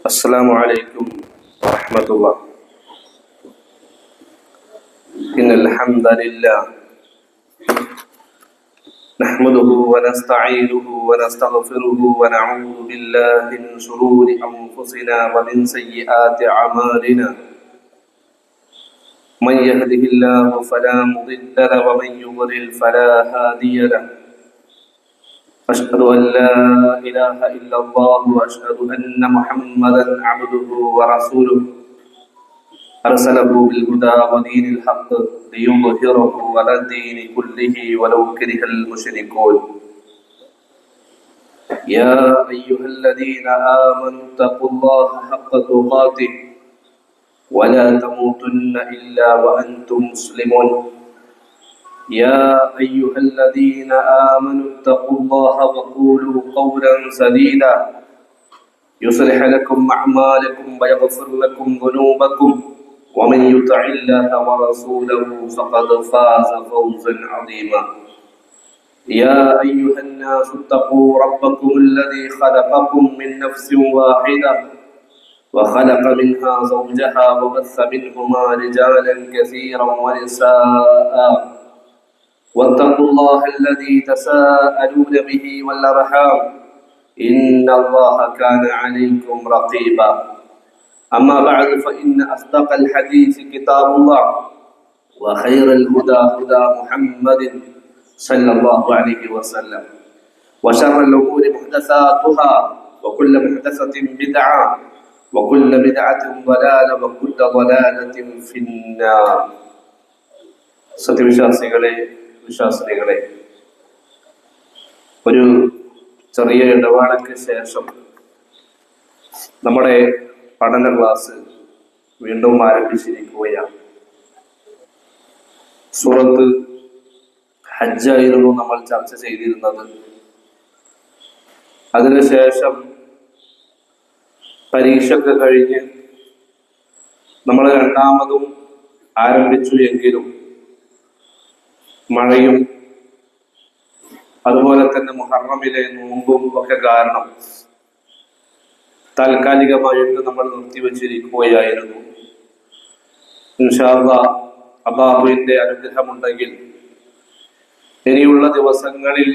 السلام عليكم ورحمة الله. إن الحمد لله نحمده ونستعينه ونستغفره ونعوذ بالله من شرور أنفسنا ومن سيئات أعمالنا. من يهده الله فلا مضل له ومن يضلل فلا هادي له. أشهد أن لا إله إلا الله وأشهد أن محمدا عبده ورسوله أرسله بالهدى ودين الحق ليظهره على الدين كله ولو كره المشركون. يا أيها الذين آمنوا اتقوا الله حق تقاته ولا تموتن إلا وأنتم مسلمون. يا أيها الذين آمنوا اتقوا الله وقولوا قولا سديدا يصلح لكم أعمالكم ويغفر لكم ذنوبكم ومن يطع الله ورسوله فقد فاز فوزا عظيما. يا أيها الناس اتقوا ربكم الذي خلقكم من نفس واحدة وخلق منها زوجها وبث منهما رجالا كثيرا ونساء واتقوا الله الذي تساءلون به والأرحام إن الله كان عليكم رقيبا. أما بعد فإن أصدق الحديث كتاب الله وخير الهدى هدى محمد صلى الله عليه وسلم وشر الأمور محدثاتها وكل محدثة بدعة وكل بدعة ضلالة وكل ضلالة في النار. വിശ്വാസികളെ, ഒരു ചെറിയ ഇടവേളയ്ക്ക് ശേഷം നമ്മുടെ പഠന ക്ലാസ് വീണ്ടും ആരംഭിച്ചിരിക്കുകയാണ്. സൂറത്ത് ഹജ്ജായിരുന്നു നമ്മൾ ചർച്ച ചെയ്തിരുന്നത്. അതിനുശേഷം പരീക്ഷയൊക്കെ കഴിഞ്ഞ് നമ്മൾ രണ്ടാമതും ആരംഭിച്ചു. എങ്കിലും മഴയും അതുപോലെ തന്നെ മുഹറമിലെ നോമ്പും ഒക്കെ കാരണം താൽക്കാലികമായിട്ട് നമ്മൾ നിർത്തിവെച്ചിരിക്കുകയായിരുന്നു. ഇൻഷാ അല്ലാഹ് അല്ലാഹുവിന്റെ അനുഗ്രഹമുണ്ടെങ്കിൽ ഇനിയുള്ള ദിവസങ്ങളിൽ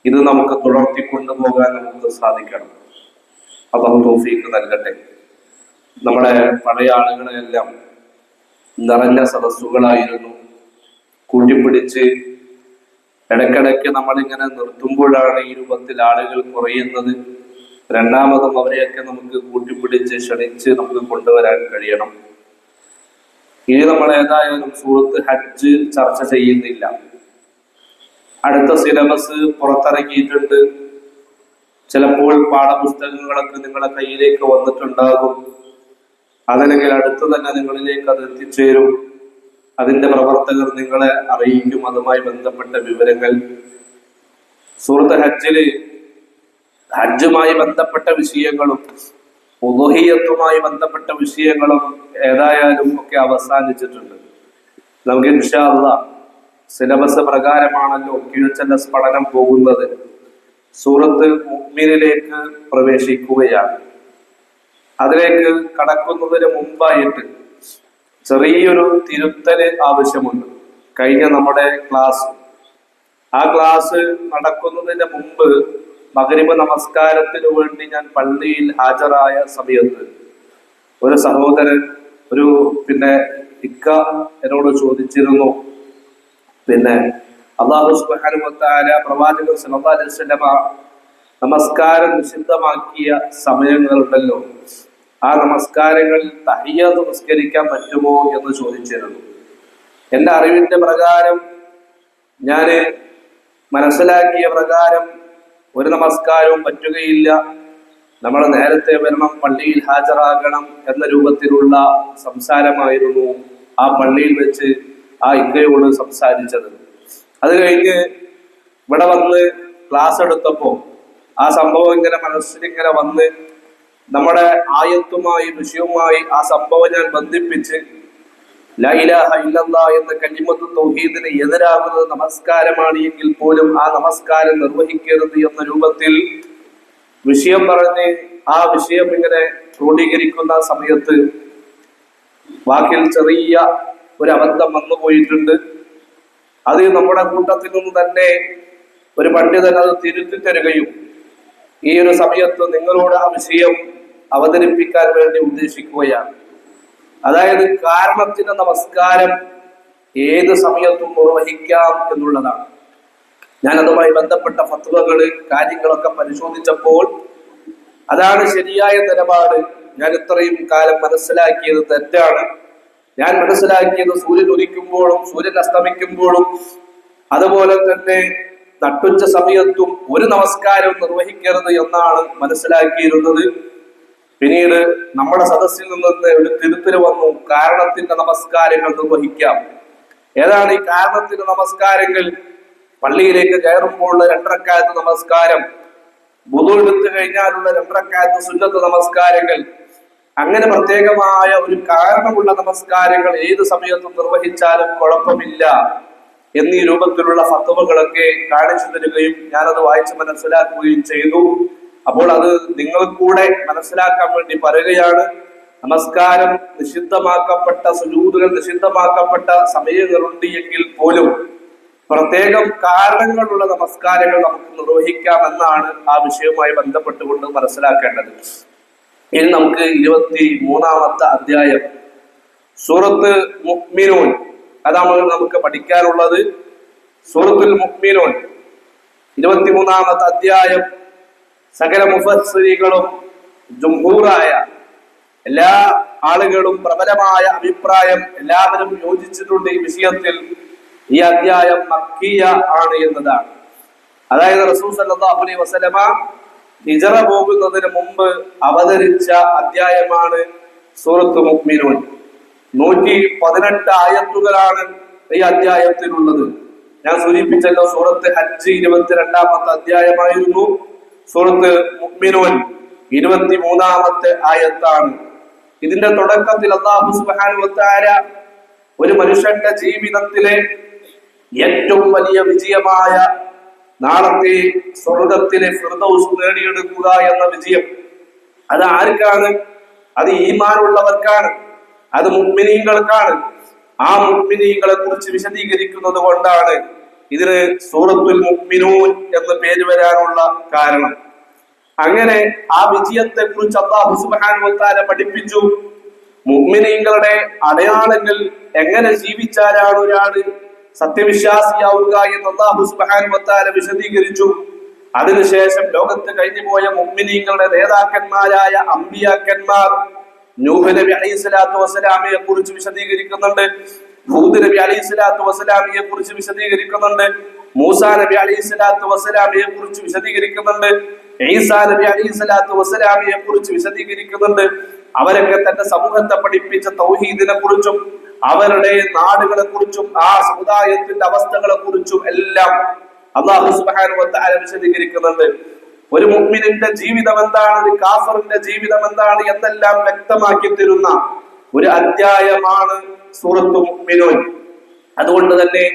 ഇത് നമുക്ക് തുടർത്തിക്കൊണ്ടുപോകാൻ നമുക്ക് സാധിക്കണം. അല്ലാഹു തൗഫീഖ് നൽകട്ടെ. നമ്മുടെ പഴയ ആളുകളെല്ലാം നിറഞ്ഞ സദസ്സുകളായിരുന്നു. കൂട്ടിപ്പിടിച്ച് ഇടയ്ക്കിടയ്ക്ക് നമ്മളിങ്ങനെ നിർത്തുമ്പോഴാണ് ഈ രൂപത്തിൽ ആളുകൾ കുറയുന്നത്. രണ്ടാമതും അവരെയൊക്കെ നമുക്ക് കൂട്ടിപ്പിടിച്ച് ക്ഷണിച്ച് നമുക്ക് കൊണ്ടുവരാൻ കഴിയണം. ഇനി നമ്മൾ ഏതായാലും സൂറത്ത് ഹജ്ജ് ചർച്ച ചെയ്യുന്നില്ല. അടുത്ത സിലബസ് പുറത്തിറങ്ങിയിട്ടുണ്ട്. ചിലപ്പോൾ പാഠപുസ്തകങ്ങളൊക്കെ നിങ്ങളുടെ കയ്യിലേക്ക് വന്നിട്ടുണ്ടാകും. അതല്ലെങ്കിൽ അടുത്ത് തന്നെ നിങ്ങളിലേക്ക് അത് എത്തിച്ചേരും. അതിന്റെ പ്രവർത്തകർ നിങ്ങളെ അറിയിക്കും അതുമായി ബന്ധപ്പെട്ട വിവരങ്ങൾ. സൂറത്ത് ഹജ്ജില് ഹജ്ജുമായി ബന്ധപ്പെട്ട വിഷയങ്ങളും ഉളുഹിയ്യത്തുമായി ബന്ധപ്പെട്ട വിഷയങ്ങളും ഏതായാലും ഒക്കെ അവസാനിച്ചിട്ടുണ്ട്. നമുക്ക് ഇൻഷാ അല്ലാഹ് സിലബസ് പ്രകാരമാണല്ലോ QHLS പഠനം പോകുന്നത്. സൂറത്ത് മുഅ്മിനിലേക്ക് പ്രവേശിക്കുകയാണ്. അതിലേക്ക് കടക്കുന്നതിന് മുമ്പായിട്ട് ചെറിയൊരു തിരുത്തല് ആവശ്യമുണ്ട്. കഴിഞ്ഞ നമ്മുടെ ആ ക്ലാസ് നടക്കുന്നതിന് മുമ്പ് മഗ്രിബ് നമസ്കാരത്തിന് വേണ്ടി ഞാൻ പള്ളിയിൽ ഹാജരായ സമയത്ത് ഒരു സഹോദരൻ ഇക്ക എന്നോട് ചോദിച്ചിരുന്നു, അല്ലാഹു സുബ്ഹാനഹു വ തആല പ്രവാചകൻ സല്ലല്ലാഹു അലൈഹി വസല്ലമ നമസ്കാരം നിഷിദ്ധമാക്കിയ സമയങ്ങളുണ്ടല്ലോ, ആ നമസ്കാരങ്ങളിൽ തഹിയ്യത്ത് നിസ്കരിക്കാൻ പറ്റുമോ എന്ന് ചോദിച്ചിരുന്നു. എൻ്റെ അറിവിന്റെ പ്രകാരം, ഞാൻ മനസ്സിലാക്കിയ പ്രകാരം ഒരു നമസ്കാരവും പറ്റുകയില്ല. നമ്മൾ നേരത്തെ വരണം, പള്ളിയിൽ ഹാജരാകണം എന്ന രൂപത്തിലുള്ള സംസാരമായിരുന്നു ആ പള്ളിയിൽ വെച്ച് ആ ഇക്കയോട് സംസാരിച്ചത്. അത് കഴിഞ്ഞ് ഇവിടെ വന്ന് ക്ലാസ് എടുത്തപ്പോൾ ആ സംഭവം ഇങ്ങനെ മനസ്സിലിങ്ങനെ വന്ന് നമ്മുടെ ആയത്തുമായി വിഷയവുമായി ആ സംഭവം ഞാൻ ബന്ധിപ്പിച്ച് ലാ ഇലാഹ ഇല്ലല്ലാഹ് എന്ന കലിമത്ത് തൗഹീദിന് എതിരാകുന്നത് നമസ്കാരമാണ് എങ്കിൽ പോലും ആ നമസ്കാരം നിർവഹിക്കരുത് എന്ന രൂപത്തിൽ വിഷയം പറഞ്ഞ് ആ വിഷയം ഇങ്ങനെ ക്രോഡീകരിക്കുന്ന സമയത്ത് വാക്കിൽ ചെറിയ ഒരു അബദ്ധം വന്നു പോയിട്ടുണ്ട്. അത് നമ്മുടെ കൂട്ടത്തിൽ നിന്ന് തന്നെ ഒരു പണ്ഡിതൻ അത് തിരുത്തി തരുകയും ഈ ഒരു സമയത്ത് നിങ്ങളോട് ആ വിഷയം അവതരിപ്പിക്കാൻ വേണ്ടി ഉദ്ദേശിക്കുകയാണ്. അതായത് കാരണത്തിന് നമസ്കാരം ഏത് സമയത്തും നിർവഹിക്കാം എന്നുള്ളതാണ്. ഞാൻ അതുമായി ബന്ധപ്പെട്ട ഫത്വകള് കാര്യങ്ങളൊക്കെ പരിശോധിച്ചപ്പോൾ അതാണ് ശരിയായ നിലപാട്. ഞാൻ ഇത്രയും കാലം മനസ്സിലാക്കിയത് തെറ്റാണ്. ഞാൻ മനസ്സിലാക്കിയത് സൂര്യൻ ഉദിക്കുമ്പോഴും സൂര്യൻ അസ്തമിക്കുമ്പോഴും അതുപോലെ തന്നെ നട്ടുച്ച സമയത്തും ഒരു നമസ്കാരം നിർവഹിക്കരുത് എന്നാണ് മനസ്സിലാക്കിയിരുന്നത്. പിന്നീട് നമ്മുടെ സദസ്സിൽ നിന്ന് ഒരു തിരുത്തല് വന്നു, കാരണത്തിന്റെ നമസ്കാരങ്ങൾ നിർവഹിക്കാം. ഏതാണ് ഈ കാരണത്തിന്റെ നമസ്കാരങ്ങൾ? പള്ളിയിലേക്ക് കയറുമ്പോഴുള്ള 2 റക്അത്ത് നമസ്കാരം, വുളു എടുത്തു കഴിഞ്ഞാലുള്ള 2 റക്അത്ത് സുന്നത്ത് നമസ്കാരങ്ങൾ, അങ്ങനെ പ്രത്യേകമായ ഒരു കാരണമുള്ള നമസ്കാരങ്ങൾ ഏത് സമയത്തും നിർവഹിച്ചാലും കുഴപ്പമില്ല എന്നീ രൂപത്തിലുള്ള ഫത്വകളൊക്കെ കാണിച്ചു തരികയും ഞാനത് വായിച്ച് മനസ്സിലാക്കുകയും ചെയ്തു. അപ്പോൾ അത് നിങ്ങൾ കൂടെ മനസ്സിലാക്കാൻ വേണ്ടി പറയുകയാണ്. നമസ്കാരം നിഷിദ്ധമാക്കപ്പെട്ട സുജൂദുകൾ നിഷിദ്ധമാക്കപ്പെട്ട സമയങ്ങളുണ്ട് എങ്കിൽ പോലും പ്രത്യേകം കാരണങ്ങളുള്ള നമസ്കാരങ്ങൾ നമുക്ക് നിർവഹിക്കാമെന്നാണ് ആ വിഷയവുമായി ബന്ധപ്പെട്ടുകൊണ്ട് മനസ്സിലാക്കേണ്ടത്. ഇനി നമുക്ക് 23-ാമത്തെ അധ്യായം സൂറത്ത് മുഅ്മിനൂൻ, അതാണ് നമുക്ക് പഠിക്കാനുള്ളത്. സൂറത്തുൽ മുഅ്മിനൂൻ 23-ാമത്തെ അധ്യായം സകല മുഫസ്സിറുകളും ജംഹൂറായ എല്ലാ ആളുകളും പ്രബലമായ അഭിപ്രായം എല്ലാവരും യോജിച്ചിട്ടുണ്ട് ഈ വിഷയത്തിൽ. ഈ അധ്യായം മക്കിയ ആണ് എന്നതാണ്. അതായത് റസൂൽ സല്ലല്ലാഹു അലൈഹി വസല്ലമ ഹിജറ പോകുന്നതിന് മുമ്പ് അവതരിച്ച അധ്യായമാണ് സൂറത്ത് മുഅ്മിനൂൻ. 118 ആയത്തുകളാണ് ഈ അധ്യായത്തിലുള്ളത്. ഞാൻ സൂചിപ്പിച്ചല്ലോ, സൂറത്ത് ഹജ്ജ് 22-ാമത്തെ അധ്യായമായിരുന്നു. സൂറത്ത് മുഅ്മിനൂൻ 23-ാമത്തെ ആയത്താണ്. ഇതിന്റെ തുടക്കത്തിൽ അല്ലാഹു സുബ്ഹാനഹു വ തആല ഒരു മനുഷ്യന്റെ ജീവിതത്തിലെ ഏറ്റവും വലിയ വിജയമായ നാളത്തെ സ്വർഗത്തിലെ ഫിർദൗസ് നേടിയെടുക്കുക എന്ന വിജയം, അത് ആർക്കാണ്? അത് ഈമാനുള്ളവർക്കാണ്, അത് മുഅ്മിനീങ്ങൾക്കാണ്. ആ മുഅ്മിനീങ്ങളെ കുറിച്ച് വിശദീകരിക്കുന്നത് കൊണ്ടാണ് ഇതിന് സൂറത്തുൽ മുഅ്മിനൂൻ എന്ന് പേര് വരാനുള്ള കാരണം. അങ്ങനെ ആ വിജയത്തെ കുറിച്ച് അല്ലാഹു സുബ്ഹാനഹു വ തആല പഠിപ്പിച്ചു. മുഅ്മിനീങ്ങളുടെ അടയാളങ്ങൾ എങ്ങനെ ജീവിച്ചാലാണ് ഒരാള് സത്യവിശ്വാസിയാവുക എന്ന് അല്ലാഹു സുബ്ഹാനഹു വ തആല വിശദീകരിച്ചു. അതിനുശേഷം ലോകത്ത് കഴിഞ്ഞുപോയ മുഅ്മിനീങ്ങളുടെ നേതാക്കന്മാരായ അമ്പിയാക്കന്മാർ നൂഹ് നബി അലൈഹിസ്സലാത്തു വസ്സലാമിയെ കുറിച്ച് വിശദീകരിക്കുന്നുണ്ട്, ഹൂദ് നബി അലൈഹിസ്സലാത്തു വസ്സലാമിയെ കുറിച്ച് വിശദീകരിക്കുന്നുണ്ട്, മൂസാ നബി അലൈഹിസ്സലാത്തു വസ്സലാമിയെ കുറിച്ച് വിശദീകരിക്കുന്നുണ്ട്, ഈസാ നബി അലൈഹിസ്സലാത്തു വസ്സലാമിയെ കുറിച്ച് വിശദീകരിക്കുന്നുണ്ട്. അവരൊക്കെ തന്റെ സമൂഹത്തെ പഠിപ്പിച്ച തൗഹീദിനെ കുറിച്ചും അവരുടെ നാടുകളെ കുറിച്ചും ആ സമുദായത്തിന്റെ അവസ്ഥകളെ കുറിച്ചും എല്ലാം അല്ലാഹു സുബ്ഹാനഹു വ തആല വിശദീകരിക്കുന്നുണ്ട്. ഒരു മുഅ്മിനിന്റെ ജീവിതം എന്താണ്, ഒരു കാഫിറിന്റെ ജീവിതം എന്താണ് എന്നെല്ലാം വ്യക്തമാക്കി തരുന്ന ഒരു അധ്യായമാണ് സൂറത്ത് മുഅ്മിനൂൻ. അതുകൊണ്ട് തന്നെ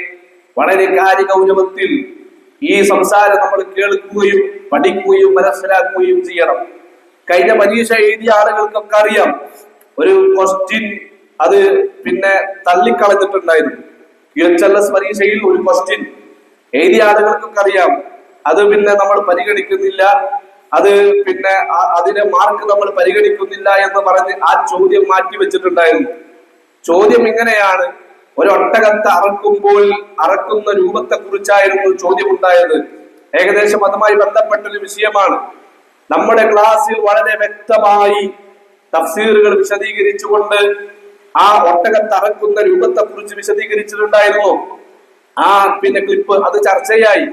വളരെ കാര്യഗൗരവത്തിൽ ഈ സംസാരം നമ്മൾ കേൾക്കുകയും പഠിക്കുകയും മനസ്സിലാക്കുകയും ചെയ്യണം. കഴിഞ്ഞ പരീക്ഷ എഴുതിയ ആളുകൾക്കൊക്കെ അറിയാം, ഒരു ക്വസ്റ്റ്യൻ അത് തള്ളിക്കളഞ്ഞിട്ടുണ്ടായിരുന്നു. QHLS പരീക്ഷയിൽ ഒരു ക്വസ്റ്റ്യൻ എഴുതിയ ആളുകൾക്കൊക്കെ അറിയാം, അത് നമ്മൾ പരിഗണിക്കുന്നില്ല, അത് അതിന്റെ മാർക്ക് നമ്മൾ പരിഗണിക്കുന്നില്ല എന്ന് പറഞ്ഞ് ആ ചോദ്യം മാറ്റി വെച്ചിട്ടുണ്ടായിരുന്നു. ചോദ്യം ഇങ്ങനെയാണ്: ഒരു ഒട്ടകത്തെ അറക്കുമ്പോൾ അറക്കുന്ന രൂപത്തെ കുറിച്ചായിരുന്നു ചോദ്യം ഉണ്ടായത്. ഏകദേശം അതുമായി ബന്ധപ്പെട്ടൊരു വിഷയമാണ്. നമ്മുടെ ക്ലാസ്സിൽ വളരെ വ്യക്തമായി തഫ്സീറുകൾ വിശദീകരിച്ചുകൊണ്ട് ആ ഒട്ടകത്തെ അറക്കുന്ന രൂപത്തെ കുറിച്ച് വിശദീകരിച്ചിട്ടുണ്ടായിരുന്നു. ആ ക്ലിപ്പ് അത് ചർച്ചയായി,